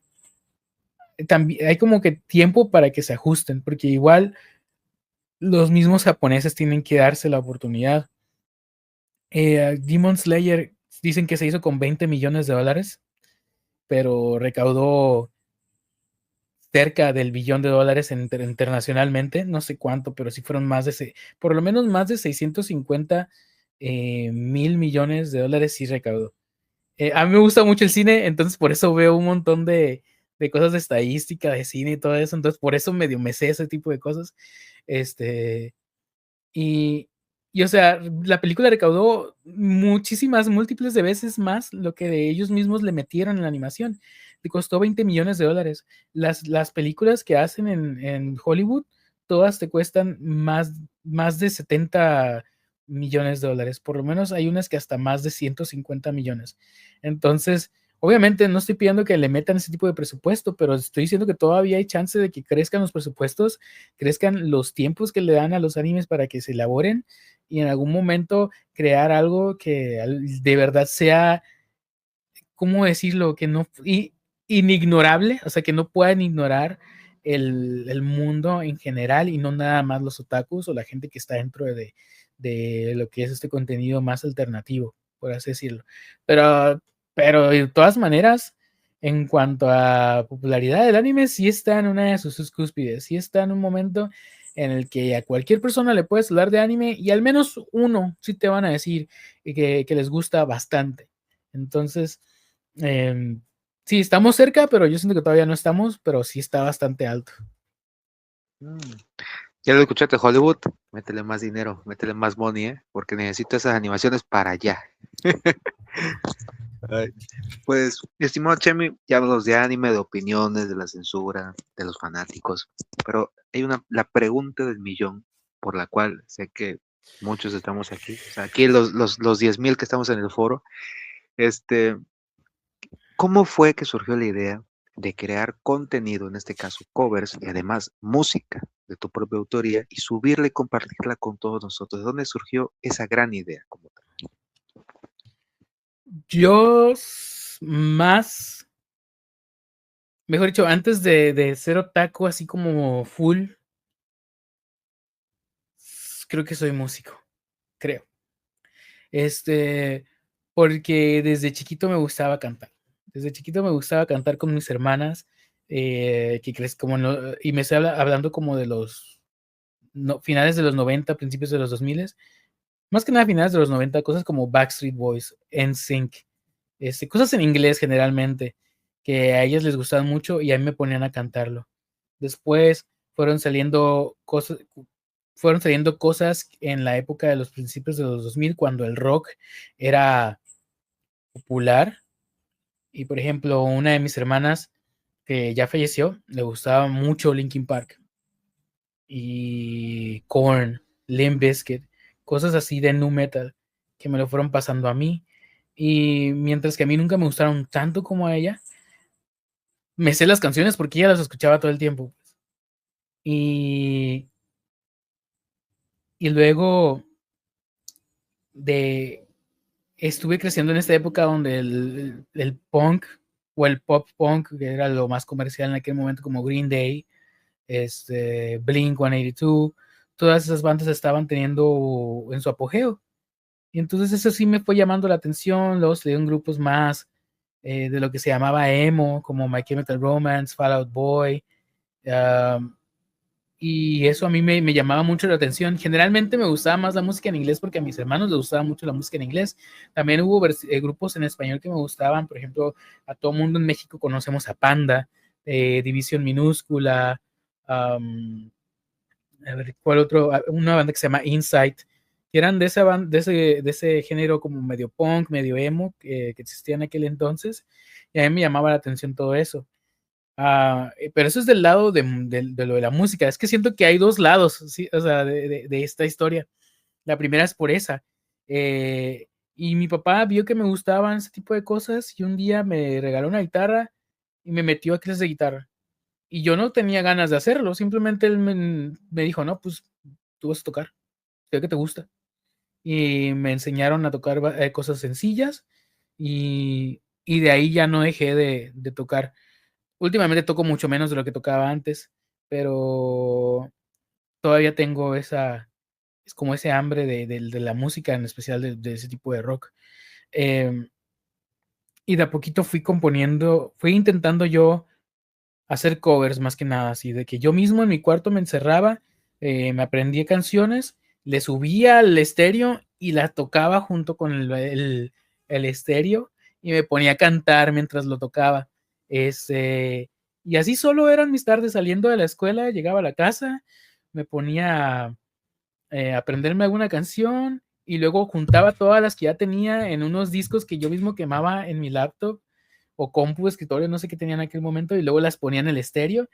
también, hay como que tiempo para que se ajusten, porque igual los mismos japoneses tienen que darse la oportunidad. Demon Slayer dicen que se hizo con 20 millones de dólares, pero recaudó cerca del billón de dólares internacionalmente, no sé cuánto, pero sí fueron por lo menos más de 650 mil millones de dólares sí recaudó. A mí me gusta mucho el cine, entonces por eso veo un montón de cosas de estadística, de cine y todo eso, entonces por eso medio me sé ese tipo de cosas. Este, Y, o sea, la película recaudó muchísimas, múltiples de veces más lo que de ellos mismos le metieron en la animación. Le costó 20 millones de dólares. Las películas que hacen en Hollywood, todas te cuestan más de 70 millones de dólares. Por lo menos hay unas que hasta más de 150 millones. Entonces, obviamente no estoy pidiendo que le metan ese tipo de presupuesto, pero estoy diciendo que todavía hay chance de que crezcan los presupuestos, crezcan los tiempos que le dan a los animes para que se elaboren y en algún momento crear algo que de verdad sea, ¿cómo decirlo? Que no, inignorable, o sea, que no puedan ignorar el mundo en general y no nada más los otakus o la gente que está dentro de lo que es este contenido más alternativo, por así decirlo. Pero, pero de todas maneras, en cuanto a popularidad del anime, sí está en una de sus cúspides, sí está en un momento en el que a cualquier persona le puedes hablar de anime y al menos uno sí te van a decir que les gusta bastante. Entonces, sí, estamos cerca, pero yo siento que todavía no estamos, pero sí está bastante alto. Mm. Ya lo escuchaste, Hollywood, métele más dinero, métele más money, ¿eh? Porque necesito esas animaciones para allá. Ay, pues, estimado Chemi, ya hablos de anime, de opiniones, de la censura, de los fanáticos, pero hay la pregunta del millón por la cual sé que muchos estamos aquí, o sea, aquí los 10,000 que estamos en el foro, este, ¿cómo fue que surgió la idea de crear contenido, en este caso covers, y además música de tu propia autoría y subirla y compartirla con todos nosotros? ¿De dónde surgió esa gran idea como tal? Yo más, mejor dicho, antes de ser otaku así como full, creo que soy músico, creo. Este, porque desde chiquito me gustaba cantar. Desde chiquito me gustaba cantar con mis hermanas, que crees como no, y me estoy hablando como de los finales de los 90, principios de los 2000, más que nada finales de los 90, cosas como Backstreet Boys, NSYNC, cosas en inglés generalmente, que a ellas les gustaban mucho y a mí me ponían a cantarlo. Después fueron saliendo cosas, en la época de los principios de los 2000, cuando el rock era popular. Y por ejemplo, una de mis hermanas, que ya falleció, le gustaba mucho Linkin Park y Korn, Limp Bizkit, cosas así de nu metal que me lo fueron pasando a mí. Y mientras que a mí nunca me gustaron tanto como a ella, me sé las canciones porque ella las escuchaba todo el tiempo. Y, y luego de estuve creciendo en esta época donde el punk o el pop punk, que era lo más comercial en aquel momento, como Green Day, Blink 182, todas esas bandas estaban teniendo en su apogeo. Y entonces eso sí me fue llamando la atención. Luego salieron grupos más de lo que se llamaba emo, como My Chemical Romance, Fall Out Boy. Um, y eso a mí me llamaba mucho la atención. Generalmente me gustaba más la música en inglés porque a mis hermanos les gustaba mucho la música en inglés. También hubo grupos en español que me gustaban. Por ejemplo, a todo mundo en México conocemos a Panda, División Minúscula, um, a ver, ¿cuál otro? Una banda que se llama Insight, que eran de esa de ese género como medio punk, medio emo, que existía en aquel entonces, y a mí me llamaba la atención todo eso. Pero eso es del lado de lo de la música. Es que siento que hay dos lados, ¿sí? O sea, de esta historia. La primera es por esa. Y mi papá vio que me gustaban ese tipo de cosas y un día me regaló una guitarra y me metió a clases de guitarra. Y yo no tenía ganas de hacerlo, simplemente él me dijo, no, pues tú vas a tocar, creo que te gusta. Y me enseñaron a tocar cosas sencillas y de ahí ya no dejé de tocar. Últimamente toco mucho menos de lo que tocaba antes, pero todavía tengo es como ese hambre de la música, en especial de ese tipo de rock. Em, y de a poquito fui intentando yo hacer covers más que nada, así de que yo mismo en mi cuarto me encerraba, me aprendía canciones, le subía al estéreo y las tocaba junto con el estéreo y me ponía a cantar mientras lo tocaba. Este, y así solo eran mis tardes saliendo de la escuela, llegaba a la casa, me ponía a aprenderme alguna canción y luego juntaba todas las que ya tenía en unos discos que yo mismo quemaba en mi laptop o compu, escritorio, no sé qué tenía en aquel momento, y luego las ponía en el estéreo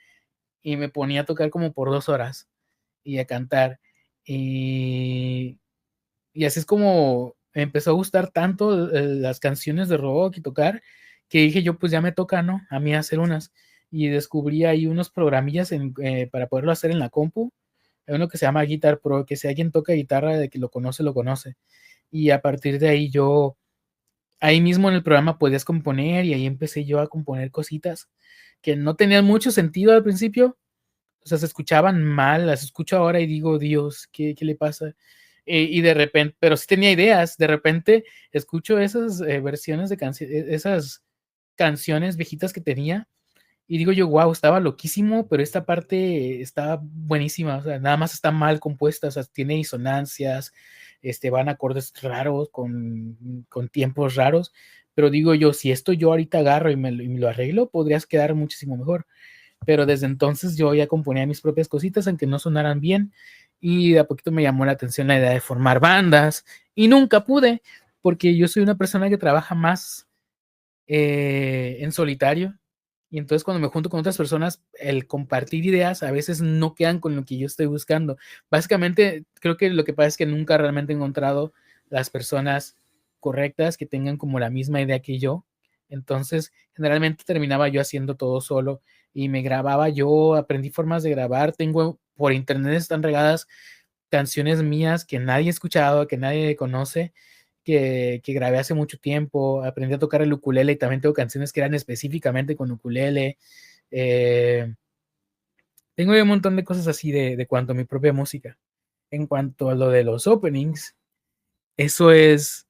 y me ponía a tocar como por 2 horas y a cantar. Y, y así es como me empezó a gustar tanto las canciones de rock y tocar, que dije yo, pues ya me toca, ¿no? A mí hacer unas. Y descubrí ahí unos programillas para poderlo hacer en la compu. Hay uno que se llama Guitar Pro, que si alguien toca guitarra, de que lo conoce, lo conoce. Y a partir de ahí ahí mismo en el programa podías componer y ahí empecé yo a componer cositas que no tenían mucho sentido al principio, o sea, se escuchaban mal, las escucho ahora y digo, Dios, ¿qué le pasa? Y de repente, pero sí tenía ideas, de repente escucho esas versiones de canciones, esas canciones viejitas que tenía y digo yo, wow, estaba loquísimo, pero esta parte estaba buenísima, o sea, nada más está mal compuesta, o sea, tiene disonancias, van acordes raros, con tiempos raros, pero digo yo, si esto yo ahorita agarro y me lo arreglo, podrías quedar muchísimo mejor. Pero desde entonces yo ya componía mis propias cositas, aunque no sonaran bien, y de a poquito me llamó la atención la idea de formar bandas, y nunca pude, porque yo soy una persona que trabaja más en solitario. Y entonces cuando me junto con otras personas, el compartir ideas a veces no quedan con lo que yo estoy buscando. Básicamente, creo que lo que pasa es que nunca realmente he encontrado las personas correctas que tengan como la misma idea que yo. Entonces, generalmente terminaba yo haciendo todo solo y me grababa yo, aprendí formas de grabar. Tengo por internet están regadas canciones mías que nadie ha escuchado, que nadie conoce, que grabé hace mucho tiempo. Aprendí a tocar el ukulele y también tengo canciones que eran específicamente con ukulele. Eh, tengo un montón de cosas así de cuanto a mi propia música. En cuanto a lo de los openings, eso es,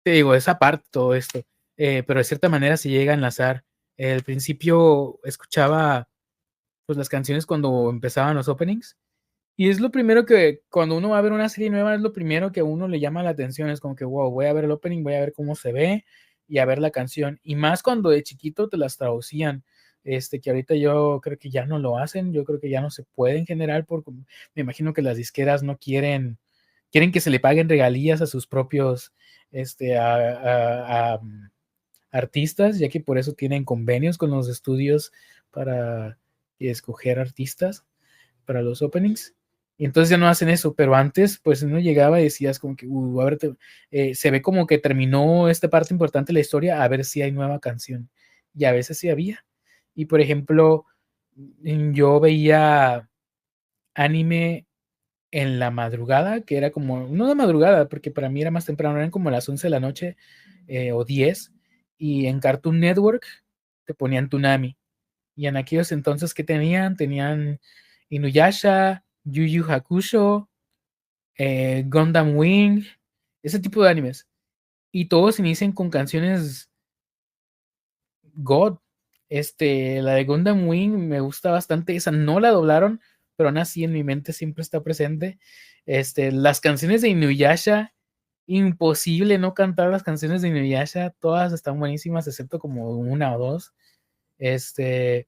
te digo, es aparte todo esto, pero de cierta manera se llega a enlazar. Al principio escuchaba pues las canciones cuando empezaban los openings. Y es lo primero que, cuando uno va a ver una serie nueva, es lo primero que a uno le llama la atención. Es como que, wow, voy a ver el opening, voy a ver cómo se ve y a ver la canción. Y más cuando de chiquito te las traducían, que ahorita yo creo que ya no lo hacen, yo creo que ya no se puede en general, porque me imagino que las disqueras no quieren que se le paguen regalías a sus propios, artistas, ya que por eso tienen convenios con los estudios para escoger artistas para los openings. Y entonces ya no hacen eso, pero antes pues uno llegaba y decías como que, a ver, se ve como que terminó esta parte importante de la historia, a ver si hay nueva canción. Y a veces sí había. Y por ejemplo, yo veía anime en la madrugada, que era como, no de madrugada, porque para mí era más temprano, eran como las 11 de la noche o 10, y en Cartoon Network te ponían Toonami. Y en aquellos entonces, ¿qué tenían? Tenían Inuyasha, Yu Yu Hakusho, Gundam Wing, ese tipo de animes. Y todos inician con canciones God. La de Gundam Wing me gusta bastante. Esa no la doblaron, pero aún así en mi mente siempre está presente. Las canciones de Inuyasha, imposible no cantar las canciones de Inuyasha. Todas están buenísimas, excepto como una o dos. Este,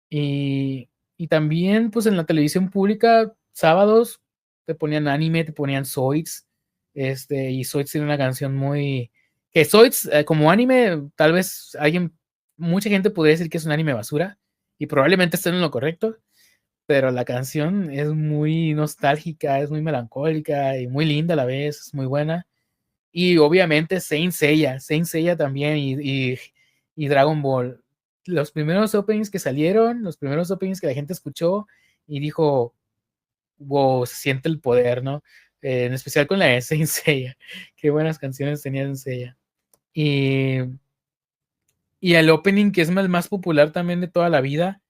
Y, y también, pues en la televisión pública, sábados te ponían anime, te ponían Zoids, y Zoids tiene una canción muy... Que Zoids, como anime, tal vez mucha gente podría decir que es un anime basura, y probablemente estén en lo correcto, pero la canción es muy nostálgica, es muy melancólica y muy linda a la vez, es muy buena. Y obviamente Saint Seiya también y Dragon Ball. Los primeros openings que salieron, los primeros openings que la gente escuchó y dijo, wow, se siente el poder, ¿no? En especial con la de Saint Seiya. Qué buenas canciones tenía Saint Seiya. Y, y el opening que es más popular también de toda la vida,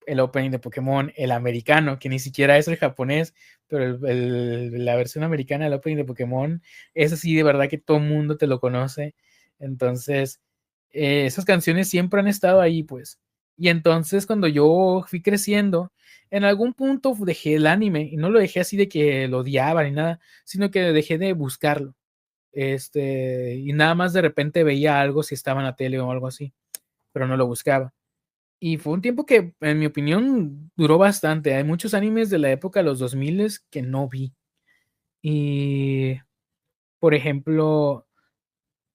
el opening de Pokémon, el americano, que ni siquiera es el japonés, pero la versión americana del opening de Pokémon es así de verdad que todo el mundo te lo conoce. Entonces, esas canciones siempre han estado ahí, pues. Y entonces cuando yo fui creciendo, en algún punto dejé el anime y no lo dejé así de que lo odiaba ni nada, sino que dejé de buscarlo. Y nada más de repente veía algo si estaba en la tele o algo así, pero no lo buscaba. Y fue un tiempo que, en mi opinión, duró bastante. Hay muchos animes de la época de los 2000 que no vi. Y, por ejemplo,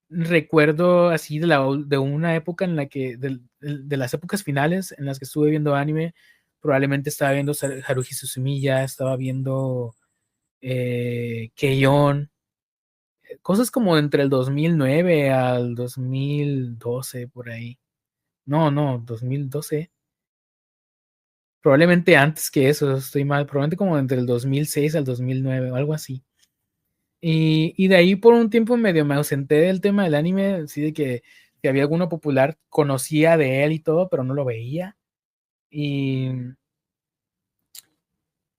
recuerdo así de una época en la que, de las épocas finales en las que estuve viendo anime, probablemente estaba viendo Haruhi Suzumiya, estaba viendo Keion, cosas como entre el 2009 al 2012, por ahí. No, 2012. Probablemente antes que eso, estoy mal, probablemente como entre el 2006 al 2009 o algo así. Y de ahí por un tiempo medio me ausenté del tema del anime, así de que había alguno popular, conocía de él y todo, pero no lo veía. Y,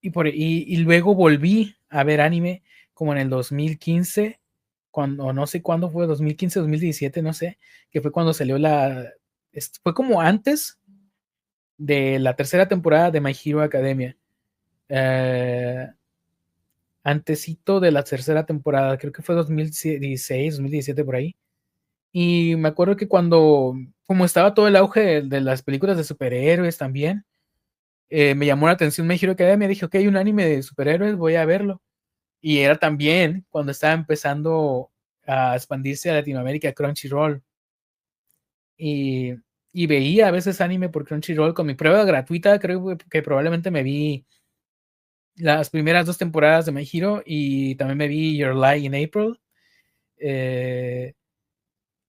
y luego volví a ver anime como en el 2015, o no sé cuándo fue, 2015, 2017, no sé, que fue cuando salió fue como antes de la tercera temporada de My Hero Academia. Eh, Antecito de la tercera temporada, creo que fue 2016, 2017 por ahí. Y me acuerdo que como estaba todo el auge de las películas de superhéroes también, me llamó la atención My Hero Academia, dije, ok, hay un anime de superhéroes, voy a verlo. Y era también cuando estaba empezando a expandirse a Latinoamérica Crunchyroll. y, y veía a veces anime por Crunchyroll con mi prueba gratuita. Creo que probablemente me vi las primeras 2 temporadas de My Hero y también me vi Your Lie in April. Eh,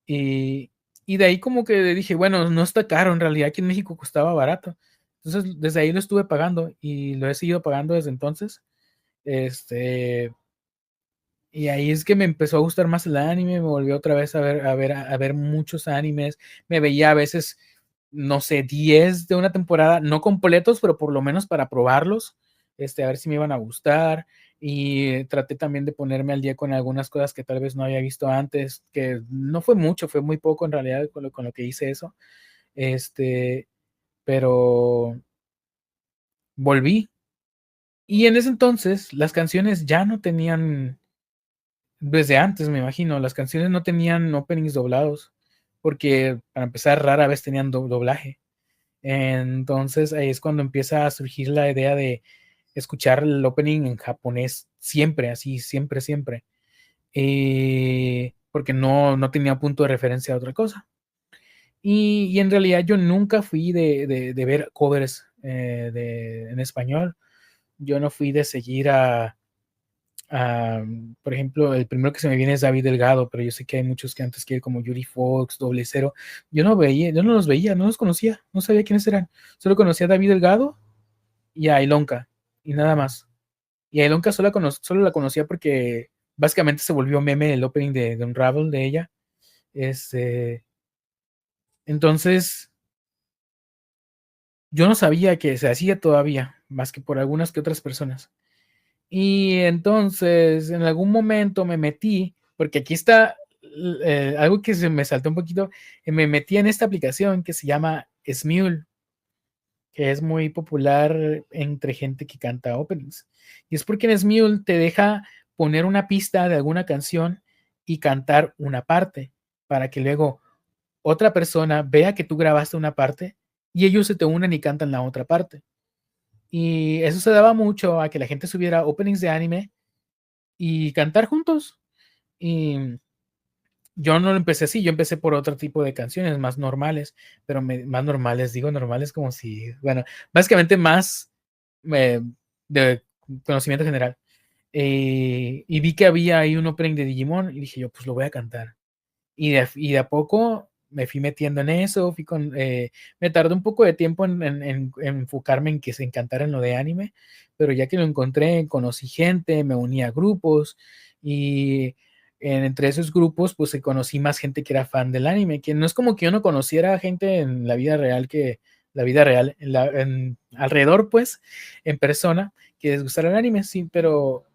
y, y de ahí como que dije, bueno, no está caro, en realidad aquí en México costaba barato. Entonces desde ahí lo estuve pagando y lo he seguido pagando desde entonces. Este, y ahí es que me empezó a gustar más el anime, me volvió otra vez a ver muchos animes. Me veía a veces, no sé, 10 de una temporada, no completos, pero por lo menos para probarlos, a ver si me iban a gustar. Y traté también de ponerme al día con algunas cosas que tal vez no había visto antes, que no fue mucho, fue muy poco en realidad con lo que hice eso. Este, pero volví. Y en ese entonces las canciones ya no tenían, desde antes me imagino, las canciones no tenían openings doblados, porque para empezar rara vez tenían doblaje. Entonces ahí es cuando empieza a surgir la idea de escuchar el opening en japonés siempre, así, siempre, siempre. Porque no tenía punto de referencia a otra cosa. Y en realidad yo nunca fui de ver covers en español. Yo no fui de seguir por ejemplo, el primero que se me viene es David Delgado, pero yo sé que hay muchos que antes quieren como Yuri Fox, Doble Cero. Yo no los veía, no los conocía, no sabía quiénes eran. Solo conocía a David Delgado y a Ilonka, y nada más. Y a Ilonka solo la conocía porque básicamente se volvió meme el opening de Unravel de ella. Este, entonces, yo no sabía que se hacía todavía, más que por algunas que otras personas. Y entonces, en algún momento me metí, porque aquí está algo que se me saltó un poquito, me metí en esta aplicación que se llama Smule, que es muy popular entre gente que canta openings. Y es porque en Smule te deja poner una pista de alguna canción y cantar una parte, para que luego otra persona vea que tú grabaste una parte y ellos se te unen y cantan la otra parte. Y eso se daba mucho a que la gente subiera openings de anime y cantar juntos. Y yo no lo empecé así, yo empecé por otro tipo de canciones más normales, pero más normales, digo normales como si, bueno, básicamente más eh, de conocimiento general. Y vi que había ahí un opening de Digimon y dije yo, pues lo voy a cantar. Y de a poco me fui metiendo en eso, me tardó un poco de tiempo en enfocarme en que se encantara en lo de anime, pero ya que lo encontré, conocí gente, me uní a grupos y entre esos grupos pues conocí más gente que era fan del anime, que no es como que yo no conociera gente en la vida real la vida real, alrededor pues, en persona, que les gustara el anime, sí, pero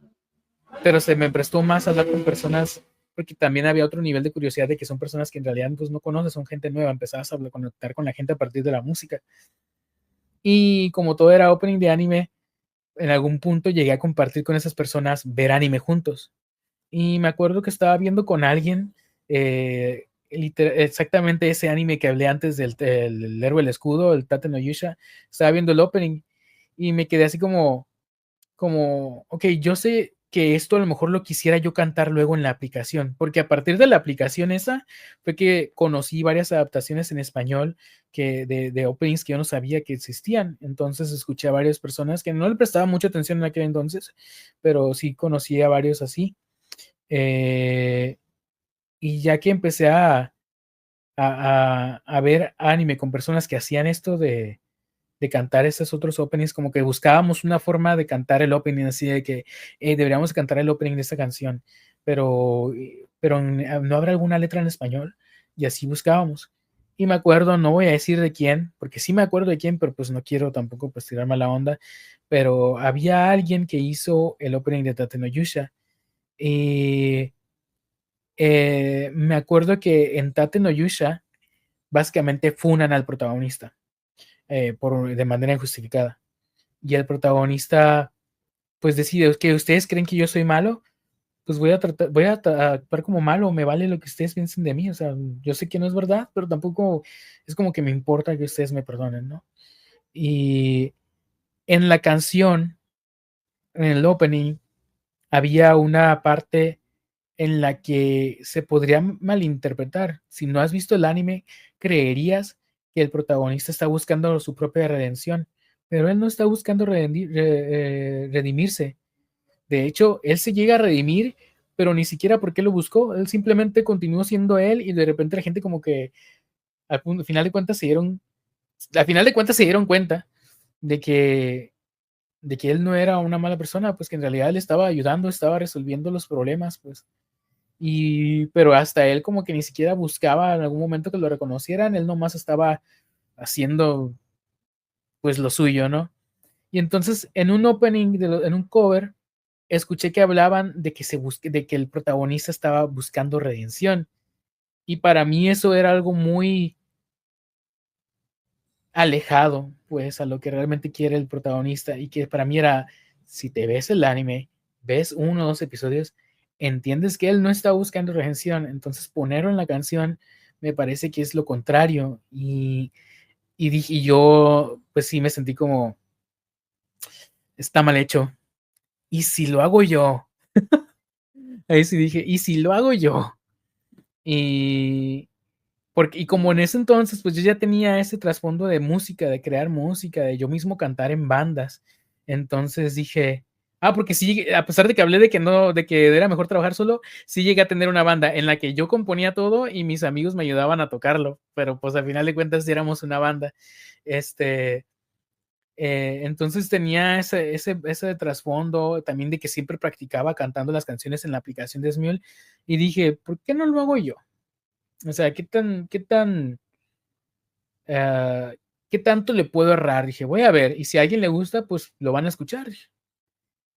se me prestó más hablar con personas porque también había otro nivel de curiosidad de que son personas que en realidad pues, no conoces, son gente nueva, empezabas a conectar con la gente a partir de la música. Y como todo era opening de anime, en algún punto llegué a compartir con esas personas ver anime juntos. Y me acuerdo que estaba viendo con alguien exactamente ese anime que hablé antes del héroe del escudo, el Tate no Yusha. Estaba viendo el opening y me quedé así ok, yo sé que esto a lo mejor lo quisiera yo cantar luego en la aplicación, porque a partir de la aplicación esa fue que conocí varias adaptaciones en español de openings que yo no sabía que existían. Entonces escuché a varias personas que no le prestaba mucha atención en aquel entonces, pero sí conocí a varios así. Eh, y ya que empecé a ver anime con personas que hacían esto de cantar esos otros openings, como que buscábamos una forma de cantar el opening, así de que deberíamos cantar el opening de esta canción, pero no habrá alguna letra en español, y así buscábamos. Y me acuerdo, no voy a decir de quién, porque sí me acuerdo de quién, pero pues no quiero tampoco pues tirar mala onda, pero había alguien que hizo el opening de Tate no Yusha, y me acuerdo que en Tate no Yusha básicamente funan al protagonista de manera injustificada. Y el protagonista pues decide que ustedes creen que yo soy malo, pues voy a actuar como malo, me vale lo que ustedes piensen de mí, o sea, yo sé que no es verdad, pero tampoco es como que me importa que ustedes me perdonen, ¿no? Y en la canción, en el opening, había una parte en la que se podría malinterpretar. Si no has visto el anime, creerías que el protagonista está buscando su propia redención, pero él no está buscando redimirse. De hecho, él se llega a redimir, pero ni siquiera porque lo buscó, él simplemente continuó siendo él y de repente la gente como que al final de cuentas se dieron cuenta de que él no era una mala persona, pues que en realidad él estaba ayudando, estaba resolviendo los problemas, pues. Pero hasta él como que ni siquiera buscaba en algún momento que lo reconocieran, él nomás estaba haciendo pues lo suyo, ¿no? Y entonces en un opening, en un cover, escuché que hablaban de que el protagonista estaba buscando redención. Y para mí eso era algo muy alejado, pues, a lo que realmente quiere el protagonista. Y que para mí era, si te ves el anime, ves uno o dos episodios, entiendes que él no está buscando redención. Entonces ponerlo en la canción me parece que es lo contrario. Y yo, pues sí, me sentí como, está mal hecho. ¿Y si lo hago yo? Ahí sí dije, ¿y si lo hago yo? Y, y como en ese entonces, pues yo ya tenía ese trasfondo de música, de crear música, de yo mismo cantar en bandas. Entonces dije, porque sí, a pesar de que hablé de que no, de que era mejor trabajar solo, sí llegué a tener una banda en la que yo componía todo y mis amigos me ayudaban a tocarlo. Pero pues al final de cuentas sí éramos una banda. Este, entonces tenía ese trasfondo también de que siempre practicaba cantando las canciones en la aplicación de Smule y dije, ¿por qué no lo hago yo? O sea, ¿qué tanto le puedo errar? Dije, voy a ver, y si a alguien le gusta, pues lo van a escuchar.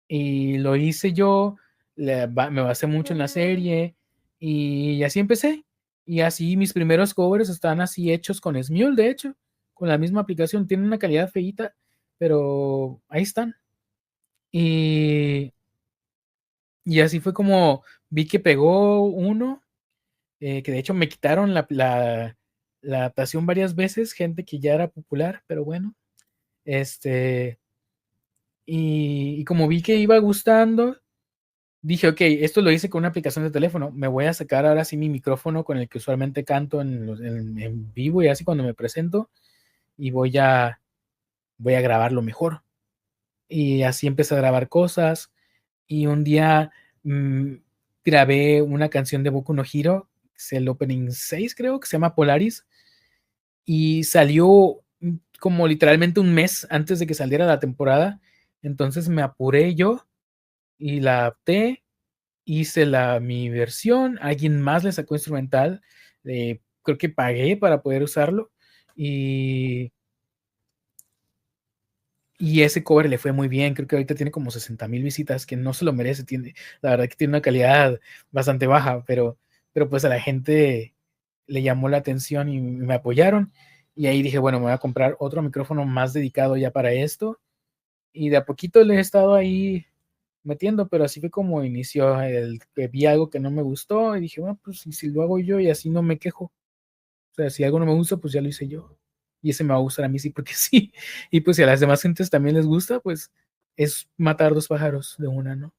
Y lo hice yo, me basé mucho en la serie y así empecé. Y así mis primeros covers están así hechos con Smule, de hecho, con la misma aplicación. Tienen una calidad feíta, pero ahí están. Y, y así fue como vi que pegó uno, que de hecho me quitaron la adaptación varias veces, gente que ya era popular, pero bueno, este, y como vi que iba gustando, dije, ok, esto lo hice con una aplicación de teléfono, me voy a sacar ahora sí mi micrófono con el que usualmente canto en vivo y así cuando me presento, y voy a grabarlo mejor. Y así empecé a grabar cosas, y un día mm, grabé una canción de Boku no Hero, es el opening 6 creo, que se llama Polaris, y salió como literalmente un mes antes de que saliera la temporada. Entonces me apuré yo y la adapté, hice mi versión, alguien más le sacó instrumental, creo que pagué para poder usarlo y, y ese cover le fue muy bien, creo que ahorita tiene como 60,000 visitas, que no se lo merece, la verdad que tiene una calidad bastante baja, pero pues a la gente le llamó la atención y me apoyaron. Y ahí dije, bueno, me voy a comprar otro micrófono más dedicado ya para esto. Y de a poquito le he estado ahí metiendo, pero así fue como inició el que vi algo que no me gustó y dije, bueno, pues y si lo hago yo y así no me quejo. O sea, si algo no me gusta, pues ya lo hice yo. Y ese me va a gustar a mí sí, porque sí. Y pues si a las demás gentes también les gusta, pues es matar dos pájaros de una, ¿no?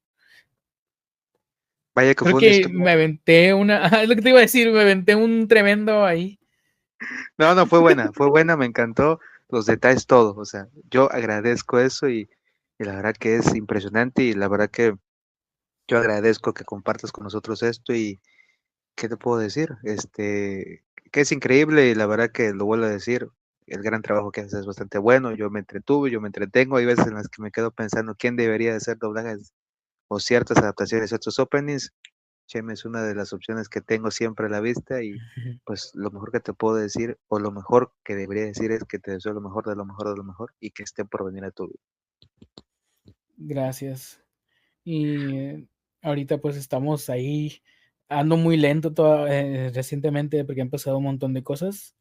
Vaya que Creo fue una que historia. me aventé es lo que te iba a decir, me aventé un tremendo ahí. No, no, fue buena, me encantó los detalles, todo. O sea, yo agradezco eso y la verdad que es impresionante y la verdad que yo agradezco que compartas con nosotros esto y ¿qué te puedo decir? Que es increíble y la verdad que lo vuelvo a decir, el gran trabajo que haces es bastante bueno, yo me entretuve, yo me entretengo, hay veces en las que me quedo pensando quién debería de hacer doblajes o ciertas adaptaciones, ciertos openings. Cheme es una de las opciones que tengo siempre a la vista y pues lo mejor que te puedo decir o lo mejor que debería decir es que te deseo lo mejor de lo mejor de lo mejor y que esté por venir a tu vida. Gracias. Y ahorita pues estamos ahí, ando muy lento recientemente porque han pasado un montón de cosas,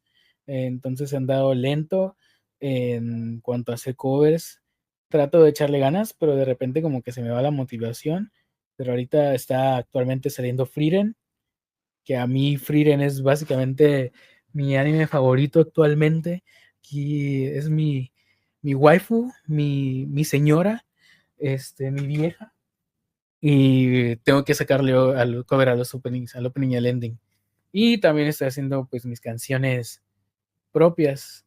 entonces he andado lento en cuanto a hacer covers, trato de echarle ganas, pero de repente como que se me va la motivación, pero ahorita está actualmente saliendo Frieren, que a mí Frieren es básicamente mi anime favorito actualmente, y es mi waifu, mi señora, mi vieja, y tengo que sacarle al cover a los openings, al opening y al ending. Y también estoy haciendo pues mis canciones propias.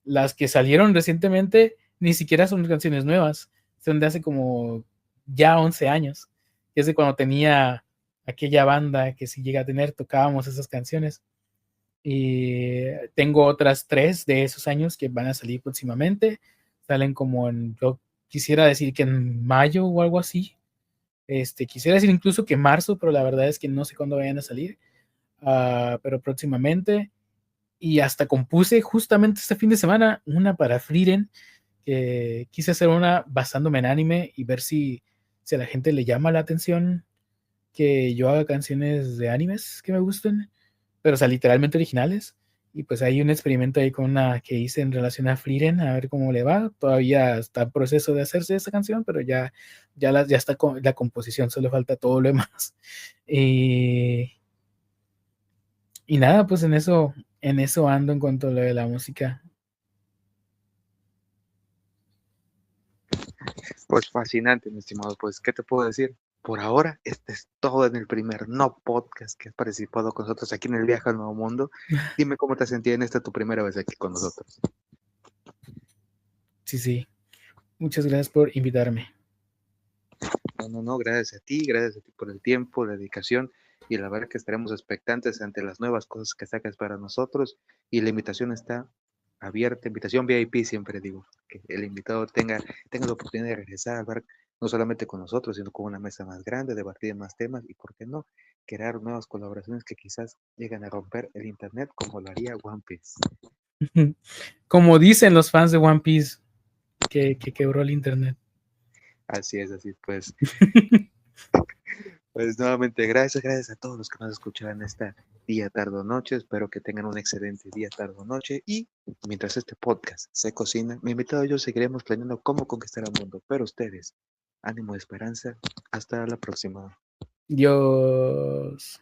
Las que salieron recientemente ni siquiera son canciones nuevas, son de hace como ya 11 años, que es de cuando tenía aquella banda que si llega a tener, tocábamos esas canciones. Y tengo otras 3 de esos años que van a salir próximamente. Salen como yo quisiera decir que en mayo o algo así. Quisiera decir incluso que marzo, pero la verdad es que no sé cuándo vayan a salir. Pero próximamente. Y hasta compuse justamente este fin de semana una para Frieren, que quise hacer una basándome en anime y ver si a la gente le llama la atención que yo haga canciones de animes que me gusten, pero o sea, literalmente originales. Y pues hay un experimento ahí con una que hice en relación a Frieren, a ver cómo le va. Todavía está en proceso de hacerse esa canción, pero ya está con la composición, solo falta todo lo demás. Y, y nada, pues en eso ando en cuanto a lo de la música. Pues fascinante, mi estimado. Pues, ¿qué te puedo decir? Por ahora, este es todo en el primer no podcast que has participado con nosotros aquí en el viaje al nuevo mundo. Dime cómo te sentí en esta tu primera vez aquí con nosotros. Sí, sí. Muchas gracias por invitarme. No, gracias a ti por el tiempo, la dedicación y la verdad que estaremos expectantes ante las nuevas cosas que sacas para nosotros y la invitación está abierta, invitación VIP siempre digo, que el invitado tenga la oportunidad de regresar a hablar no solamente con nosotros, sino con una mesa más grande, debatir más temas y, ¿por qué no?, crear nuevas colaboraciones que quizás lleguen a romper el internet como lo haría One Piece. Como dicen los fans de One Piece, que quebró el internet. Así es, pues. Pues nuevamente, gracias a todos los que nos escucharon esta día, tarde o noche. Espero que tengan un excelente día, tarde o noche. Y mientras este podcast se cocina, mi invitado y yo seguiremos planeando cómo conquistar el mundo. Pero ustedes, ánimo y esperanza. Hasta la próxima. Dios.